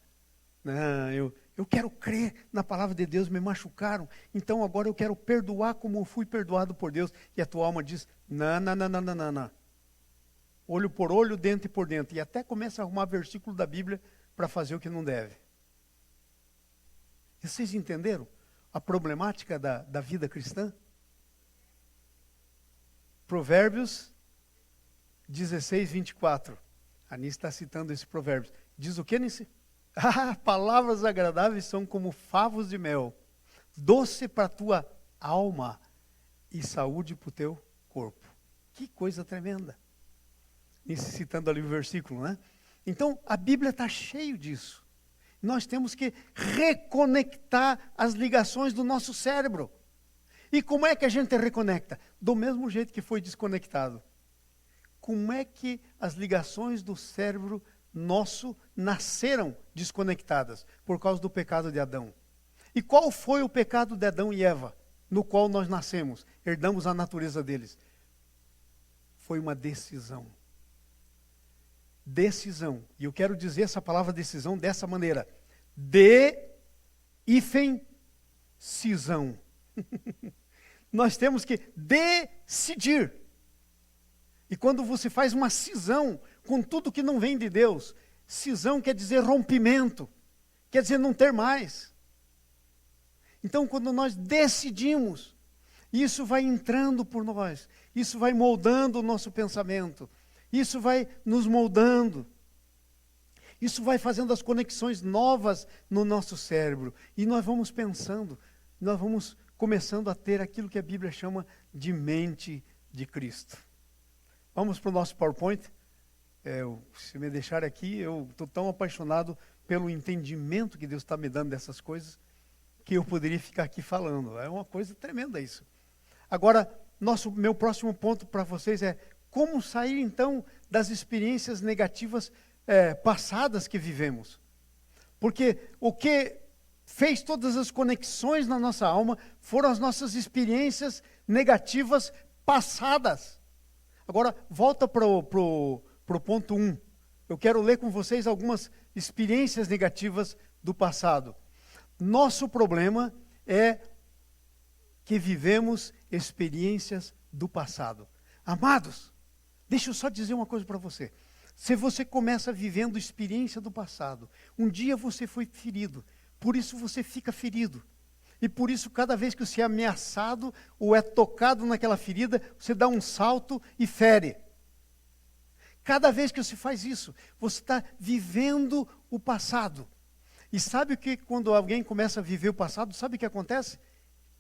eu quero crer na palavra de Deus, me machucaram, então agora eu quero perdoar como eu fui perdoado por Deus. E a tua alma diz, não. Olho por olho, dente por dente. E até começa a arrumar versículo da Bíblia para fazer o que não deve. E vocês entenderam a problemática da vida cristã? Provérbios 16, 24. A Anice está citando esse provérbio. Diz o que, Anice? Palavras agradáveis são como favos de mel, doce para a tua alma e saúde para o teu corpo. Que coisa tremenda. Anice citando ali o versículo, né? Então, a Bíblia está cheio disso. Nós temos que reconectar as ligações do nosso cérebro. E como é que a gente reconecta? Do mesmo jeito que foi desconectado. Como é que as ligações do cérebro nosso nasceram desconectadas? Por causa do pecado de Adão. E qual foi o pecado de Adão e Eva, no qual nós nascemos, herdamos a natureza deles? Foi uma decisão. Decisão. E eu quero dizer essa palavra decisão dessa maneira. Cisão. Nós temos que decidir. E quando você faz uma cisão com tudo que não vem de Deus, cisão quer dizer rompimento, quer dizer não ter mais. Então, quando nós decidimos, isso vai entrando por nós, isso vai moldando o nosso pensamento, isso vai nos moldando, isso vai fazendo as conexões novas no nosso cérebro, e nós vamos pensando, nós vamos começando a ter aquilo que a Bíblia chama de mente de Cristo. Vamos para o nosso PowerPoint. Se me deixar aqui, eu estou tão apaixonado pelo entendimento que Deus está me dando dessas coisas, que eu poderia ficar aqui falando. É uma coisa tremenda isso. Agora, meu próximo ponto para vocês é como sair então das experiências negativas passadas que vivemos. Porque o que fez todas as conexões na nossa alma foram as nossas experiências negativas passadas. Agora, volta para o ponto 1. Eu quero ler com vocês algumas experiências negativas do passado. Nosso problema é que vivemos experiências do passado. Amados, deixa eu só dizer uma coisa para você. Se você começa vivendo experiência do passado, um dia você foi ferido, por isso você fica ferido. E por isso, cada vez que você é ameaçado ou é tocado naquela ferida, você dá um salto e fere. Cada vez que você faz isso, você está vivendo o passado. E sabe o que, quando alguém começa a viver o passado, sabe o que acontece?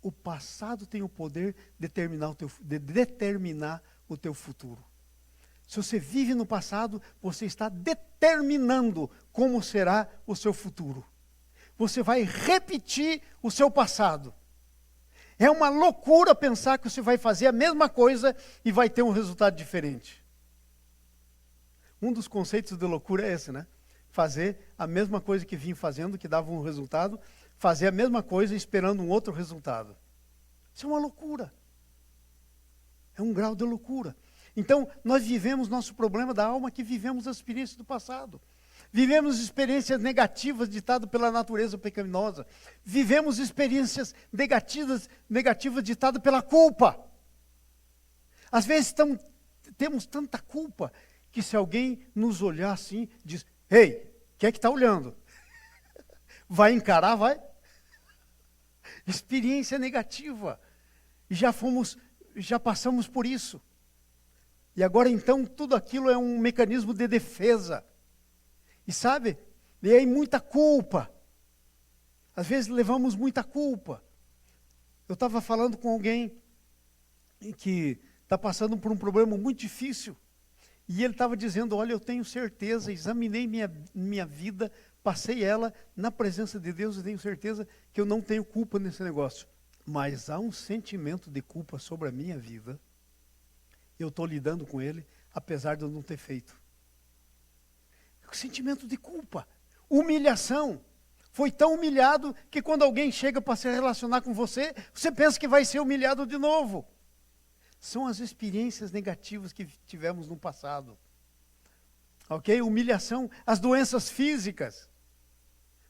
O passado tem o poder de determinar o teu futuro. Se você vive no passado, você está determinando como será o seu futuro. Você vai repetir o seu passado. É uma loucura pensar que você vai fazer a mesma coisa e vai ter um resultado diferente. Um dos conceitos de loucura é esse, né? Fazer a mesma coisa que vinha fazendo, que dava um resultado, fazer a mesma coisa esperando um outro resultado. Isso é uma loucura. É um grau de loucura. Então, nós vivemos nosso problema da alma que vivemos as experiências do passado. Vivemos experiências negativas ditadas pela natureza pecaminosa. Vivemos experiências negativas ditadas pela culpa. Às vezes temos tanta culpa que se alguém nos olhar assim, diz, ei, quem é que está olhando? Vai encarar, vai? Experiência negativa. Já passamos por isso. E agora então tudo aquilo é um mecanismo de defesa. E sabe, e aí muita culpa. Às vezes levamos muita culpa. Eu estava falando com alguém que está passando por um problema muito difícil. E ele estava dizendo, olha, eu tenho certeza, examinei minha vida, passei ela na presença de Deus e tenho certeza que eu não tenho culpa nesse negócio. Mas há um sentimento de culpa sobre a minha vida. Eu estou lidando com ele, apesar de eu não ter feito. Sentimento de culpa, humilhação. Foi tão humilhado que quando alguém chega para se relacionar com você, você pensa que vai ser humilhado de novo. São as experiências negativas que tivemos no passado. Ok? Humilhação, as doenças físicas.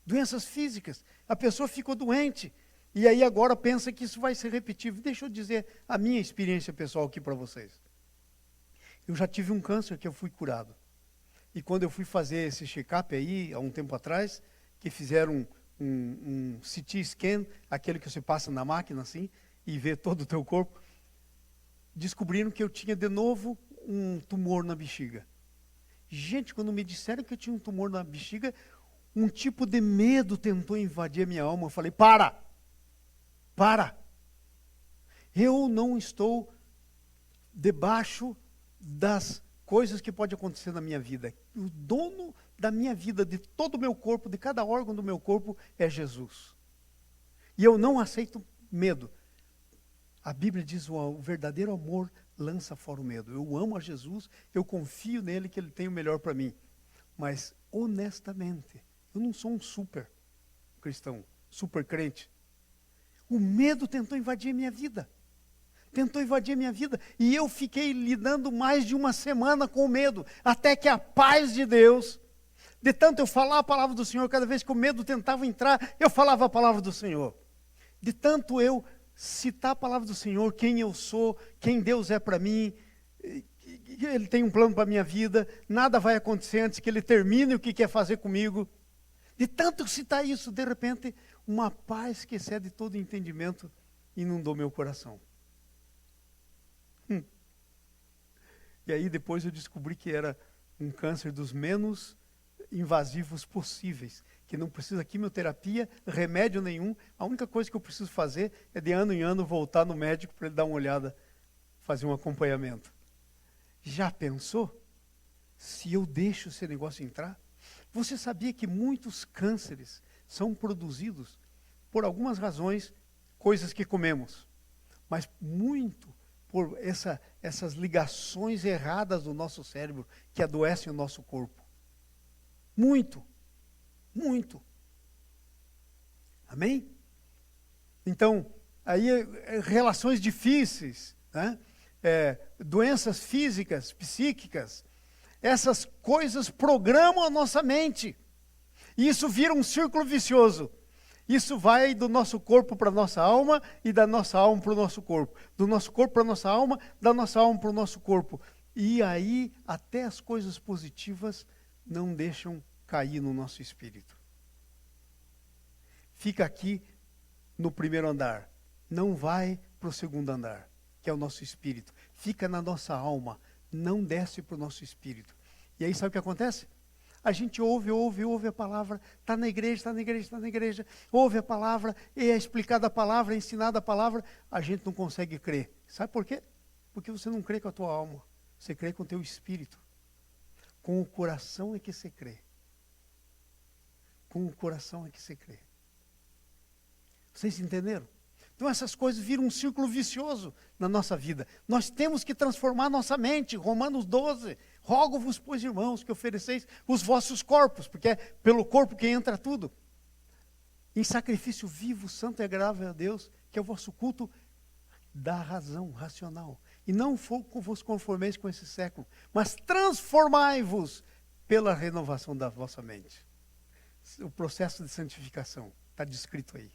Doenças físicas. A pessoa ficou doente e aí agora pensa que isso vai ser repetitivo. Deixa eu dizer a minha experiência pessoal aqui para vocês. Eu já tive um câncer que eu fui curado. E quando eu fui fazer esse check-up aí, há um tempo atrás, que fizeram um CT scan, aquele que você passa na máquina assim, e vê todo o teu corpo, descobriram que eu tinha de novo um tumor na bexiga. Gente, quando me disseram que eu tinha um tumor na bexiga, um tipo de medo tentou invadir a minha alma. Eu falei, para! Eu não estou debaixo das coisas que podem acontecer na minha vida. O dono da minha vida, de todo o meu corpo, de cada órgão do meu corpo, é Jesus. E eu não aceito medo. A Bíblia diz, o verdadeiro amor lança fora o medo. Eu amo a Jesus, eu confio nele que ele tem o melhor para mim. Mas, honestamente, eu não sou um super cristão, super crente. O medo tentou invadir a minha vida. E eu fiquei lidando mais de uma semana com o medo, até que a paz de Deus, de tanto eu falar a palavra do Senhor, cada vez que o medo tentava entrar, eu falava a palavra do Senhor. De tanto eu citar a palavra do Senhor, quem eu sou, quem Deus é para mim, Ele tem um plano para a minha vida, nada vai acontecer antes que Ele termine o que quer fazer comigo. De tanto citar isso, de repente, uma paz que excede todo entendimento inundou meu coração. E aí depois eu descobri que era um câncer dos menos invasivos possíveis, que não precisa quimioterapia, remédio nenhum. A única coisa que eu preciso fazer é de ano em ano voltar no médico para ele dar uma olhada, fazer um acompanhamento. Já pensou se eu deixo esse negócio entrar? Você sabia que muitos cânceres são produzidos por algumas razões, coisas que comemos, mas muito por essas ligações erradas do nosso cérebro que adoecem o nosso corpo. Muito. Amém? Então, aí relações difíceis, né? Doenças físicas, psíquicas, essas coisas programam a nossa mente. E isso vira um círculo vicioso. Isso vai do nosso corpo para a nossa alma e da nossa alma para o nosso corpo. Do nosso corpo para a nossa alma, da nossa alma para o nosso corpo. E aí, até as coisas positivas não deixam cair no nosso espírito. Fica aqui no primeiro andar. Não vai para o segundo andar, que é o nosso espírito. Fica na nossa alma. Não desce para o nosso espírito. E aí sabe o que acontece? A gente ouve a palavra, está na igreja, ouve a palavra, é explicada a palavra, é ensinada a palavra, a gente não consegue crer. Sabe por quê? Porque você não crê com a tua alma, você crê com o teu espírito. Com o coração é que você crê. Com o coração é que você crê. Vocês entenderam? Então essas coisas viram um círculo vicioso na nossa vida. Nós temos que transformar nossa mente. Romanos 12, rogo-vos, pois, irmãos, que ofereceis os vossos corpos, porque é pelo corpo que entra tudo, em sacrifício vivo, santo e agradável a Deus, que é o vosso culto da razão, racional. E não vos conformeis com esse século, mas transformai-vos pela renovação da vossa mente. O processo de santificação está descrito aí.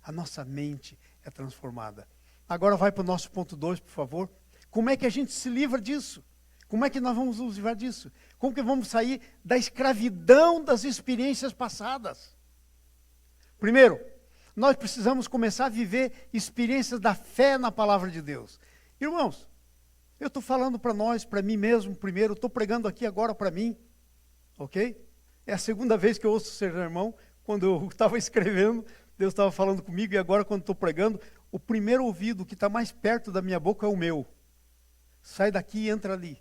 A nossa mente é transformada. Agora vai para o nosso ponto 2, por favor. Como é que a gente se livra disso? Como é que nós vamos nos livrar disso? Como que vamos sair da escravidão das experiências passadas? Primeiro, nós precisamos começar a viver experiências da fé na palavra de Deus. Irmãos, eu estou falando para nós, para mim mesmo primeiro, estou pregando aqui agora para mim, ok? É a segunda vez que eu ouço o sermão. Quando eu estava escrevendo, Deus estava falando comigo, e agora quando estou pregando, o primeiro ouvido que está mais perto da minha boca é o meu. Sai daqui e entra ali.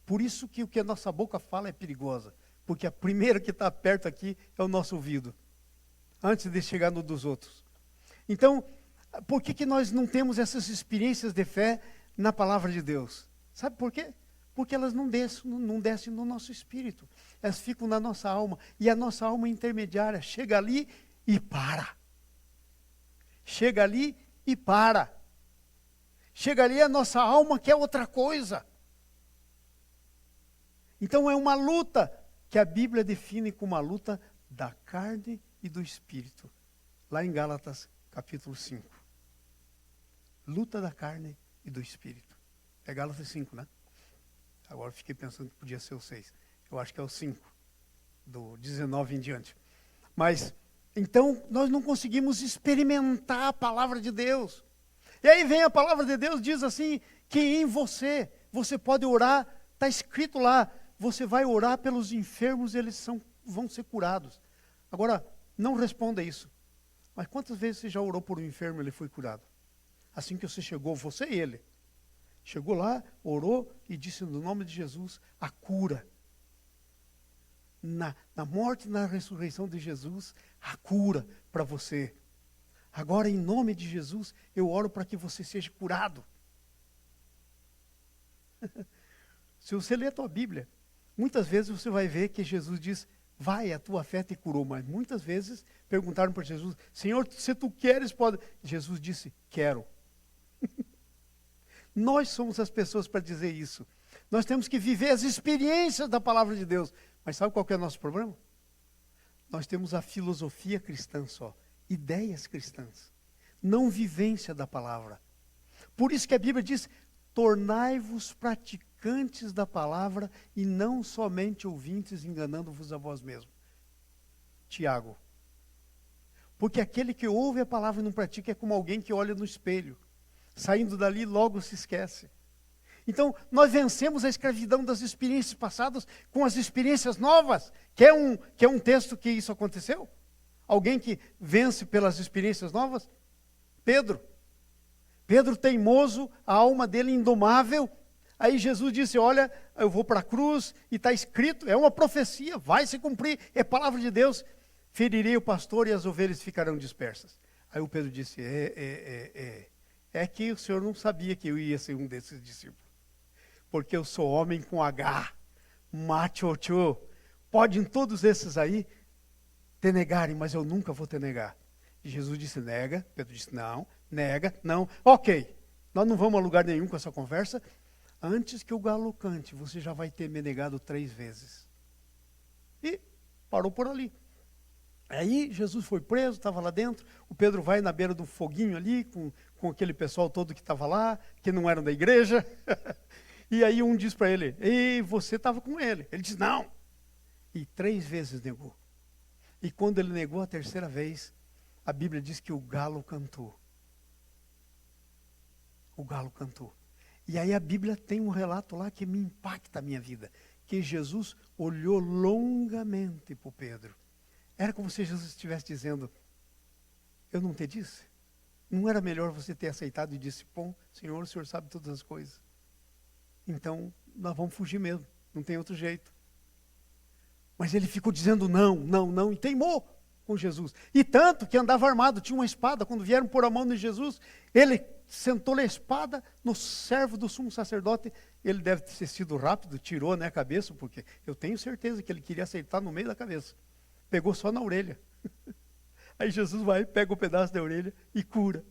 Por isso que o que a nossa boca fala é perigosa, porque a primeira que está perto aqui é o nosso ouvido, antes de chegar no dos outros. Então, por que nós não temos essas experiências de fé na palavra de Deus? Sabe por quê? Porque elas não descem no nosso espírito. Elas ficam na nossa alma. E a nossa alma intermediária chega ali e para. Chega ali e para. Chega ali a nossa alma quer outra coisa. Então é uma luta que a Bíblia define como uma luta da carne e do espírito. Lá em Gálatas capítulo 5. Luta da carne e do espírito. É Gálatas 5, né? Agora fiquei pensando que podia ser o 6. Eu acho que é o 5, do 19 em diante. Mas, então, nós não conseguimos experimentar a palavra de Deus. E aí vem a palavra de Deus, diz assim, que em você pode orar, está escrito lá, você vai orar pelos enfermos, eles vão ser curados. Agora, não responda isso. Mas quantas vezes você já orou por um enfermo e ele foi curado? Assim que você chegou, você e ele. Chegou lá, orou e disse no nome de Jesus a cura. Na morte e na ressurreição de Jesus, a cura para você. Agora, em nome de Jesus, eu oro para que você seja curado. Se você ler a tua Bíblia, muitas vezes você vai ver que Jesus diz, vai, a tua fé te curou. Mas muitas vezes perguntaram para Jesus, Senhor, se tu queres, pode. Jesus disse, quero. Nós somos as pessoas para dizer isso. Nós temos que viver as experiências da palavra de Deus. Mas sabe qual que é o nosso problema? Nós temos a filosofia cristã só. Ideias cristãs. Não vivência da palavra. Por isso que a Bíblia diz, tornai-vos praticantes da palavra e não somente ouvintes, enganando-vos a vós mesmos. Tiago. Porque aquele que ouve a palavra e não pratica é como alguém que olha no espelho. Saindo dali, logo se esquece. Então, nós vencemos a escravidão das experiências passadas com as experiências novas. Quer um texto que isso aconteceu? Alguém que vence pelas experiências novas? Pedro. Pedro teimoso, a alma dele indomável. Aí Jesus disse, olha, eu vou para a cruz e está escrito, é uma profecia, vai se cumprir, é palavra de Deus. Ferirei o pastor e as ovelhas ficarão dispersas. Aí o Pedro disse, é que o senhor não sabia que eu ia ser um desses discípulos. Porque eu sou homem com H, macho. Podem todos esses aí te negarem, mas eu nunca vou te negar. E Jesus disse, nega. Pedro disse, não, nega, não. Ok, nós não vamos a lugar nenhum com essa conversa. Antes que o galo cante, você já vai ter me negado 3 vezes. E parou por ali. Aí Jesus foi preso, estava lá dentro, o Pedro vai na beira do foguinho ali, com aquele pessoal todo que estava lá, que não eram da igreja, e aí um diz para ele, ei, você estava com ele. Ele diz, não. E 3 vezes negou. E quando ele negou a 3ª vez, a Bíblia diz que o galo cantou. O galo cantou. E aí a Bíblia tem um relato lá que me impacta a minha vida, que Jesus olhou longamente para o Pedro. Era como se Jesus estivesse dizendo, eu não te disse? Não era melhor você ter aceitado e disse, bom, Senhor, o Senhor sabe todas as coisas. Então, nós vamos fugir mesmo, não tem outro jeito. Mas ele ficou dizendo não, e teimou. com Jesus. E tanto que andava armado, tinha uma espada. Quando vieram pôr a mão em Jesus, ele sentou-lhe a espada no servo do sumo sacerdote. Ele deve ter sido rápido, tirou a cabeça, porque eu tenho certeza que ele queria acertar no meio da cabeça. Pegou só na orelha. Aí Jesus vai, pega o pedaço da orelha e cura.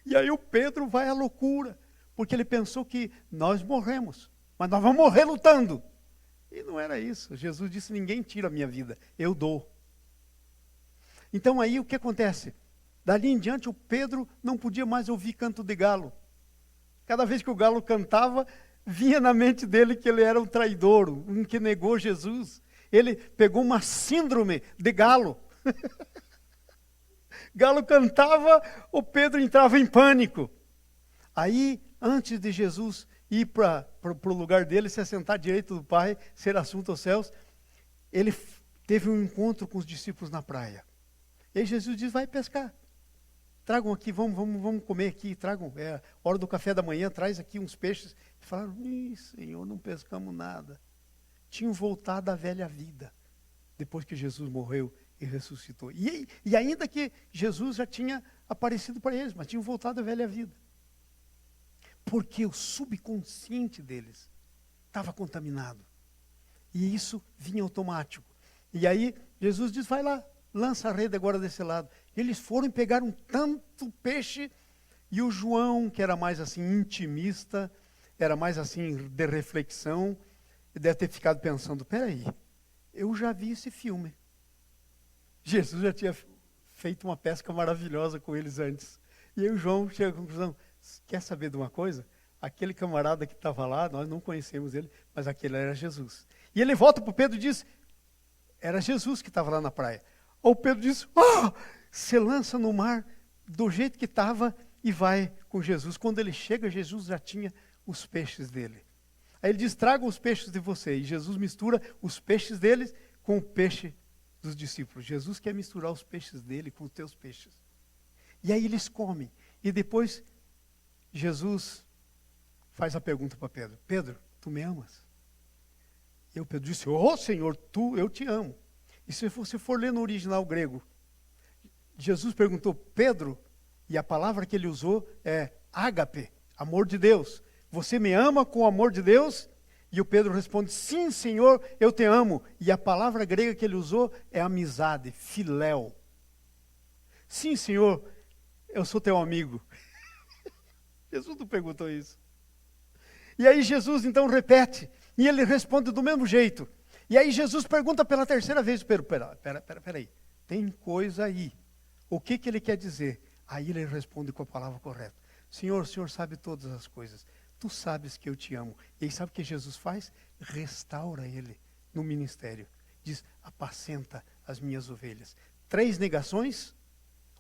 E aí o Pedro vai à loucura, porque ele pensou que nós morremos, mas nós vamos morrer lutando. E não era isso. Jesus disse, ninguém tira a minha vida, eu dou. Então aí o que acontece? Dali em diante o Pedro não podia mais ouvir canto de galo. Cada vez que o galo cantava, vinha na mente dele que ele era um traidor, um que negou Jesus. Ele pegou uma síndrome de galo. Galo cantava, o Pedro entrava em pânico. Aí, antes de Jesus ir para o lugar dele, se assentar direito do Pai, ser assunto aos céus, ele teve um encontro com os discípulos na praia. E aí Jesus diz, vai pescar. Tragam aqui, vamos comer aqui, tragam, hora do café da manhã, traz aqui uns peixes. E falaram, Senhor, não pescamos nada. Tinham voltado à velha vida, depois que Jesus morreu e ressuscitou. E ainda que Jesus já tinha aparecido para eles, mas tinham voltado à velha vida. Porque o subconsciente deles estava contaminado. E isso vinha automático. E aí Jesus diz, vai lá, lança a rede agora desse lado. Eles foram e pegaram tanto peixe, e o João, que era mais assim intimista, era mais assim de reflexão, deve ter ficado pensando, peraí, eu já vi esse filme. Jesus já tinha feito uma pesca maravilhosa com eles antes. E aí o João chega à conclusão, quer saber de uma coisa? Aquele camarada que estava lá, nós não conhecemos ele, mas aquele era Jesus. E ele volta para o Pedro e diz, era Jesus que estava lá na praia. O Pedro diz, se lança no mar do jeito que estava e vai com Jesus. Quando ele chega, Jesus já tinha os peixes dele. Aí ele diz, tragam os peixes de você. E Jesus mistura os peixes deles com o peixe dos discípulos. Jesus quer misturar os peixes dele com os teus peixes. E aí eles comem. E depois Jesus faz a pergunta para Pedro. Pedro, tu me amas? E o Pedro disse, Senhor, eu te amo. E se você for ler no original grego, Jesus perguntou, Pedro, e a palavra que ele usou é ágape, amor de Deus. Você me ama com o amor de Deus? E o Pedro responde, sim, Senhor, eu te amo. E a palavra grega que ele usou é amizade, filéu. Sim, Senhor, eu sou teu amigo. Jesus não perguntou isso. E aí Jesus então repete, e ele responde do mesmo jeito. E aí Jesus pergunta pela terceira vez, Pedro, peraí, tem coisa aí. O que ele quer dizer? Aí ele responde com a palavra correta. Senhor, o Senhor sabe todas as coisas. Tu sabes que eu te amo. E aí sabe o que Jesus faz? Restaura ele no ministério. Diz, apacenta as minhas ovelhas. 3 negações,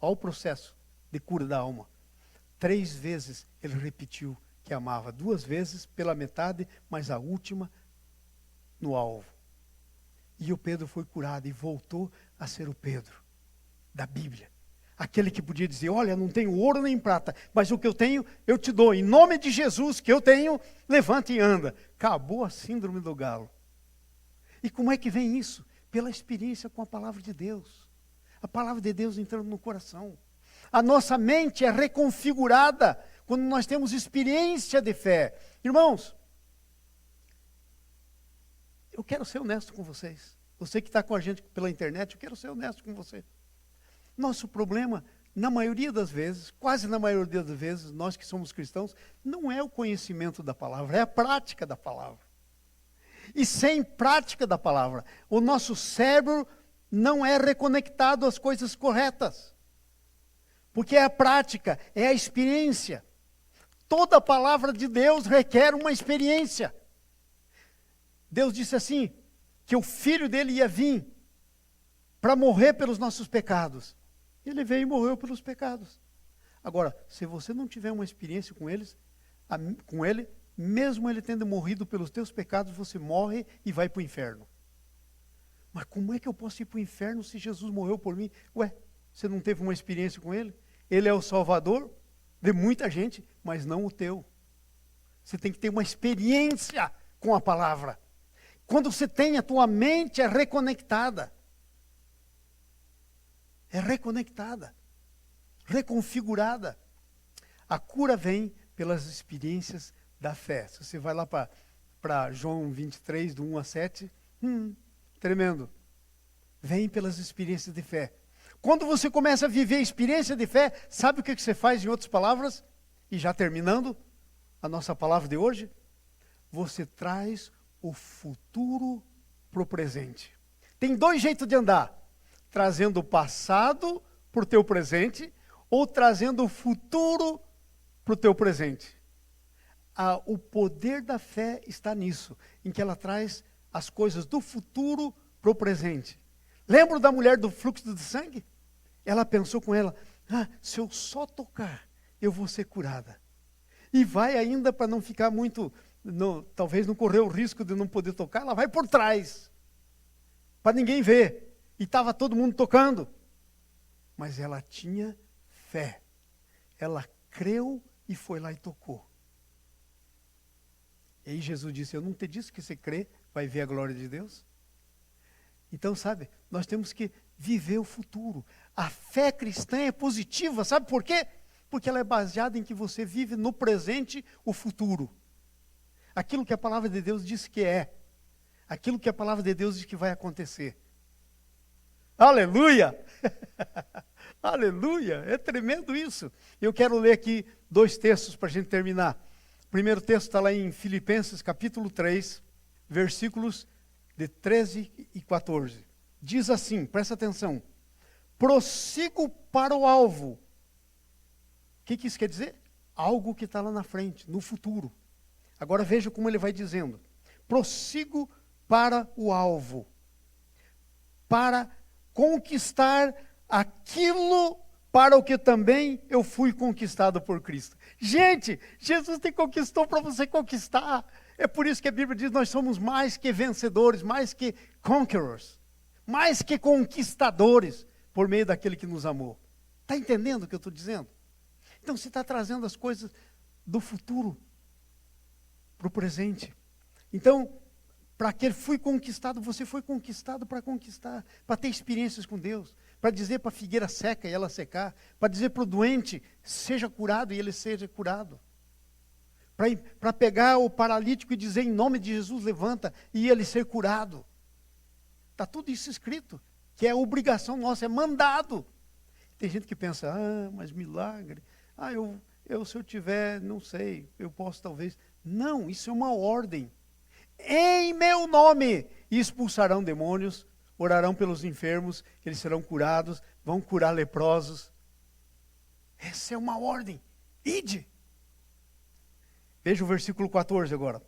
olha o processo de cura da alma. 3 vezes ele repetiu que amava. 2 vezes pela metade, mas a última no alvo. E o Pedro foi curado e voltou a ser o Pedro da Bíblia. Aquele que podia dizer, olha, não tenho ouro nem prata, mas o que eu tenho, eu te dou. Em nome de Jesus, que eu tenho, levanta e anda. Acabou a síndrome do galo. E como é que vem isso? Pela experiência com a palavra de Deus. A palavra de Deus entrando no coração. A nossa mente é reconfigurada quando nós temos experiência de fé. Irmãos, eu quero ser honesto com vocês. Você que está com a gente pela internet, eu quero ser honesto com você. Nosso problema, na maioria das vezes, quase na maioria das vezes, nós que somos cristãos, não é o conhecimento da palavra, é a prática da palavra. E sem prática da palavra, o nosso cérebro não é reconectado às coisas corretas. Porque é a prática, é a experiência. Toda a palavra de Deus requer uma experiência. Deus disse assim, que o Filho dele ia vir para morrer pelos nossos pecados. Ele veio e morreu pelos pecados. Agora, se você não tiver uma experiência com ele, mesmo ele tendo morrido pelos teus pecados, você morre e vai para o inferno. Mas como é que eu posso ir para o inferno se Jesus morreu por mim? Ué, você não teve uma experiência com ele? Ele é o Salvador de muita gente, mas não o teu. Você tem que ter uma experiência com a palavra. Quando você tem, a tua mente é reconectada. é reconectada, reconfigurada. A cura vem pelas experiências da fé. Se você vai lá para João 23, do 1 a 7, tremendo. Vem pelas experiências de fé. Quando você começa a viver a experiência de fé, sabe o que você faz em outras palavras? E já terminando a nossa palavra de hoje, você traz o futuro para o presente. Tem dois jeitos de andar: trazendo o passado para o teu presente, ou trazendo o futuro para o teu presente. O poder da fé está nisso, em que ela traz as coisas do futuro para o presente. Lembra da mulher do fluxo de sangue? Ela pensou com ela, se eu só tocar, eu vou ser curada. E vai ainda, para não ficar muito, talvez não correr o risco de não poder tocar, ela vai por trás, para ninguém ver. E estava todo mundo tocando. Mas ela tinha fé. Ela creu e foi lá e tocou. E aí Jesus disse, eu não te disse que você crê, vai ver a glória de Deus? Então, sabe, nós temos que viver o futuro. A fé cristã é positiva, sabe por quê? Porque ela é baseada em que você vive no presente o futuro. Aquilo que a palavra de Deus diz que é. Aquilo que a palavra de Deus diz que vai acontecer. Aleluia! Aleluia! É tremendo isso. Eu quero ler aqui 2 textos para a gente terminar. O primeiro texto está lá em Filipenses capítulo 3, versículos de 13 e 14. Diz assim, presta atenção. Prossigo para o alvo. O que isso quer dizer? Algo que está lá na frente, no futuro. Agora veja como ele vai dizendo. Prossigo para o alvo. Para conquistar aquilo para o que também eu fui conquistado por Cristo. Gente, Jesus te conquistou para você conquistar. É por isso que a Bíblia diz, nós somos mais que vencedores, mais que conquerors, mais que conquistadores, por meio daquele que nos amou. Está entendendo o que eu estou dizendo? Então você está trazendo as coisas do futuro para o presente. Então, para que ele fui conquistado, você foi conquistado para conquistar, para ter experiências com Deus, para dizer para a figueira seca e ela secar, para dizer para o doente, seja curado e ele seja curado. Para pegar o paralítico e dizer em nome de Jesus, levanta, e ele ser curado. Está tudo isso escrito, que é obrigação nossa, é mandado. Tem gente que pensa, mas milagre, se eu tiver, não sei, eu posso talvez. Não, isso é uma ordem. Em meu nome expulsarão demônios, orarão pelos enfermos, eles serão curados, vão curar leprosos. Essa é uma ordem. Ide. Veja o versículo 14 agora.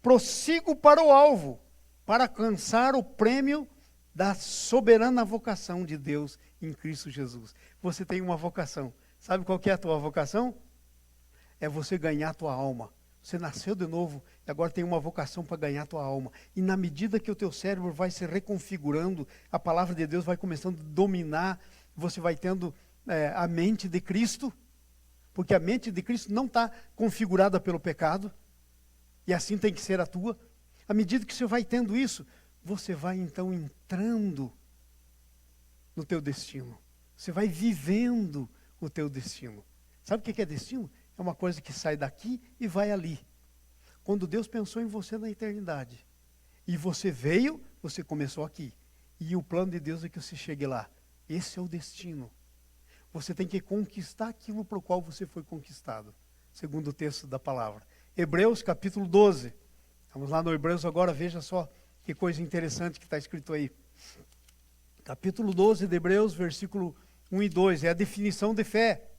Prossigo para o alvo, para alcançar o prêmio da soberana vocação de Deus em Cristo Jesus. Você tem uma vocação. Sabe qual que é a tua vocação? É você ganhar a tua alma. Você nasceu de novo e agora tem uma vocação para ganhar a tua alma. E na medida que o teu cérebro vai se reconfigurando, a palavra de Deus vai começando a dominar, você vai tendo a mente de Cristo, porque a mente de Cristo não está configurada pelo pecado, e assim tem que ser a tua. À medida que você vai tendo isso, você vai então entrando no teu destino. Você vai vivendo o teu destino. Sabe o que é destino? É uma coisa que sai daqui e vai ali. Quando Deus pensou em você na eternidade, e você veio, você começou aqui. E o plano de Deus é que você chegue lá. Esse é o destino. Você tem que conquistar aquilo para o qual você foi conquistado. Segundo o texto da palavra. Hebreus capítulo 12. Vamos lá no Hebreus agora, veja só que coisa interessante que está escrito aí. Capítulo 12 de Hebreus, versículo 1 e 2. É a definição de fé.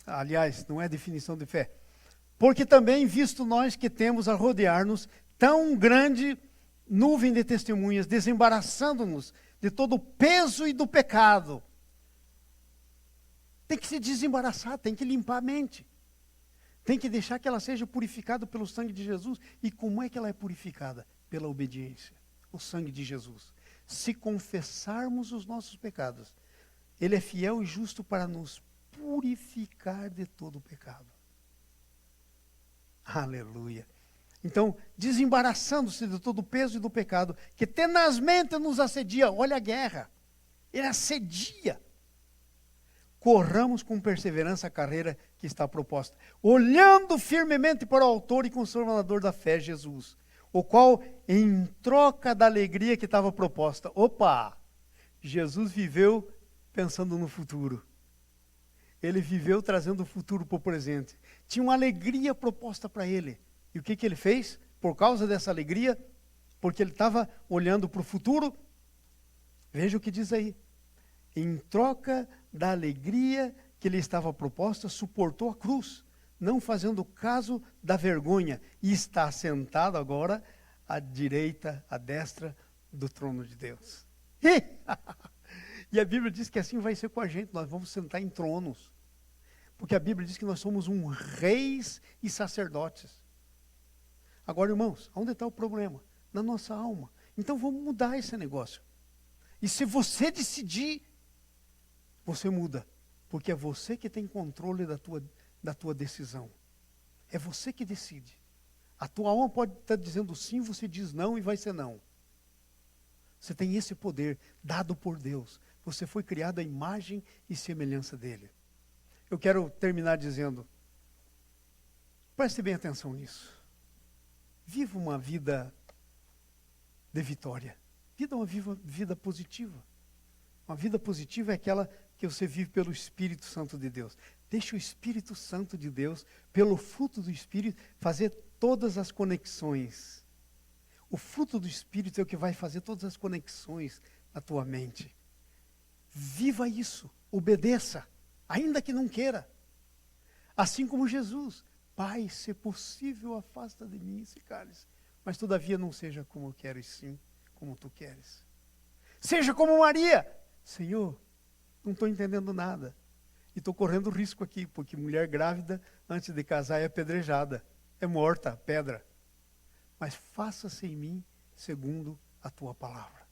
Aliás, não é definição de fé. Porque também, visto nós que temos a rodear-nos tão grande nuvem de testemunhas, desembaraçando-nos de todo o peso e do pecado. Tem que se desembaraçar, tem que limpar a mente. Tem que deixar que ela seja purificada pelo sangue de Jesus. E como é que ela é purificada? Pela obediência. O sangue de Jesus. Se confessarmos os nossos pecados, Ele é fiel e justo para nos purificar de todo o pecado. Aleluia. Então, desembaraçando-se de todo o peso e do pecado, que tenazmente nos assedia. Olha a guerra. Ele assedia. Corramos com perseverança a carreira que está proposta, olhando firmemente para o autor e consumador da fé, Jesus, o qual, em troca da alegria que estava proposta, Jesus viveu pensando no futuro. Ele viveu trazendo o futuro para o presente. Tinha uma alegria proposta para ele. E o que ele fez? Por causa dessa alegria, porque ele estava olhando para o futuro, veja o que diz aí. Em troca da alegria que lhe estava proposta, suportou a cruz, não fazendo caso da vergonha, e está sentado agora à direita, à destra do trono de Deus. E a Bíblia diz que assim vai ser com a gente, nós vamos sentar em tronos. Porque a Bíblia diz que nós somos reis e sacerdotes. Agora, irmãos, onde está o problema? Na nossa alma. Então vamos mudar esse negócio. E se você decidir, você muda. Porque é você que tem controle da tua decisão. É você que decide. A tua alma pode estar dizendo sim, você diz não e vai ser não. Você tem esse poder dado por Deus. Você foi criado à imagem e semelhança dele. Eu quero terminar dizendo, preste bem atenção nisso. Viva uma vida de vitória. Viva uma vida positiva. Uma vida positiva é aquela que você vive pelo Espírito Santo de Deus. Deixa o Espírito Santo de Deus, pelo fruto do Espírito, fazer todas as conexões. O fruto do Espírito é o que vai fazer todas as conexões na tua mente. Viva isso, obedeça, ainda que não queira. Assim como Jesus. Pai, se possível, afasta de mim esse cálice. Mas todavia não seja como eu quero, e sim como tu queres. Seja como Maria. Senhor, não estou entendendo nada. E estou correndo risco aqui, porque mulher grávida, antes de casar, é apedrejada. É morta, pedra. Mas faça-se em mim segundo a tua palavra.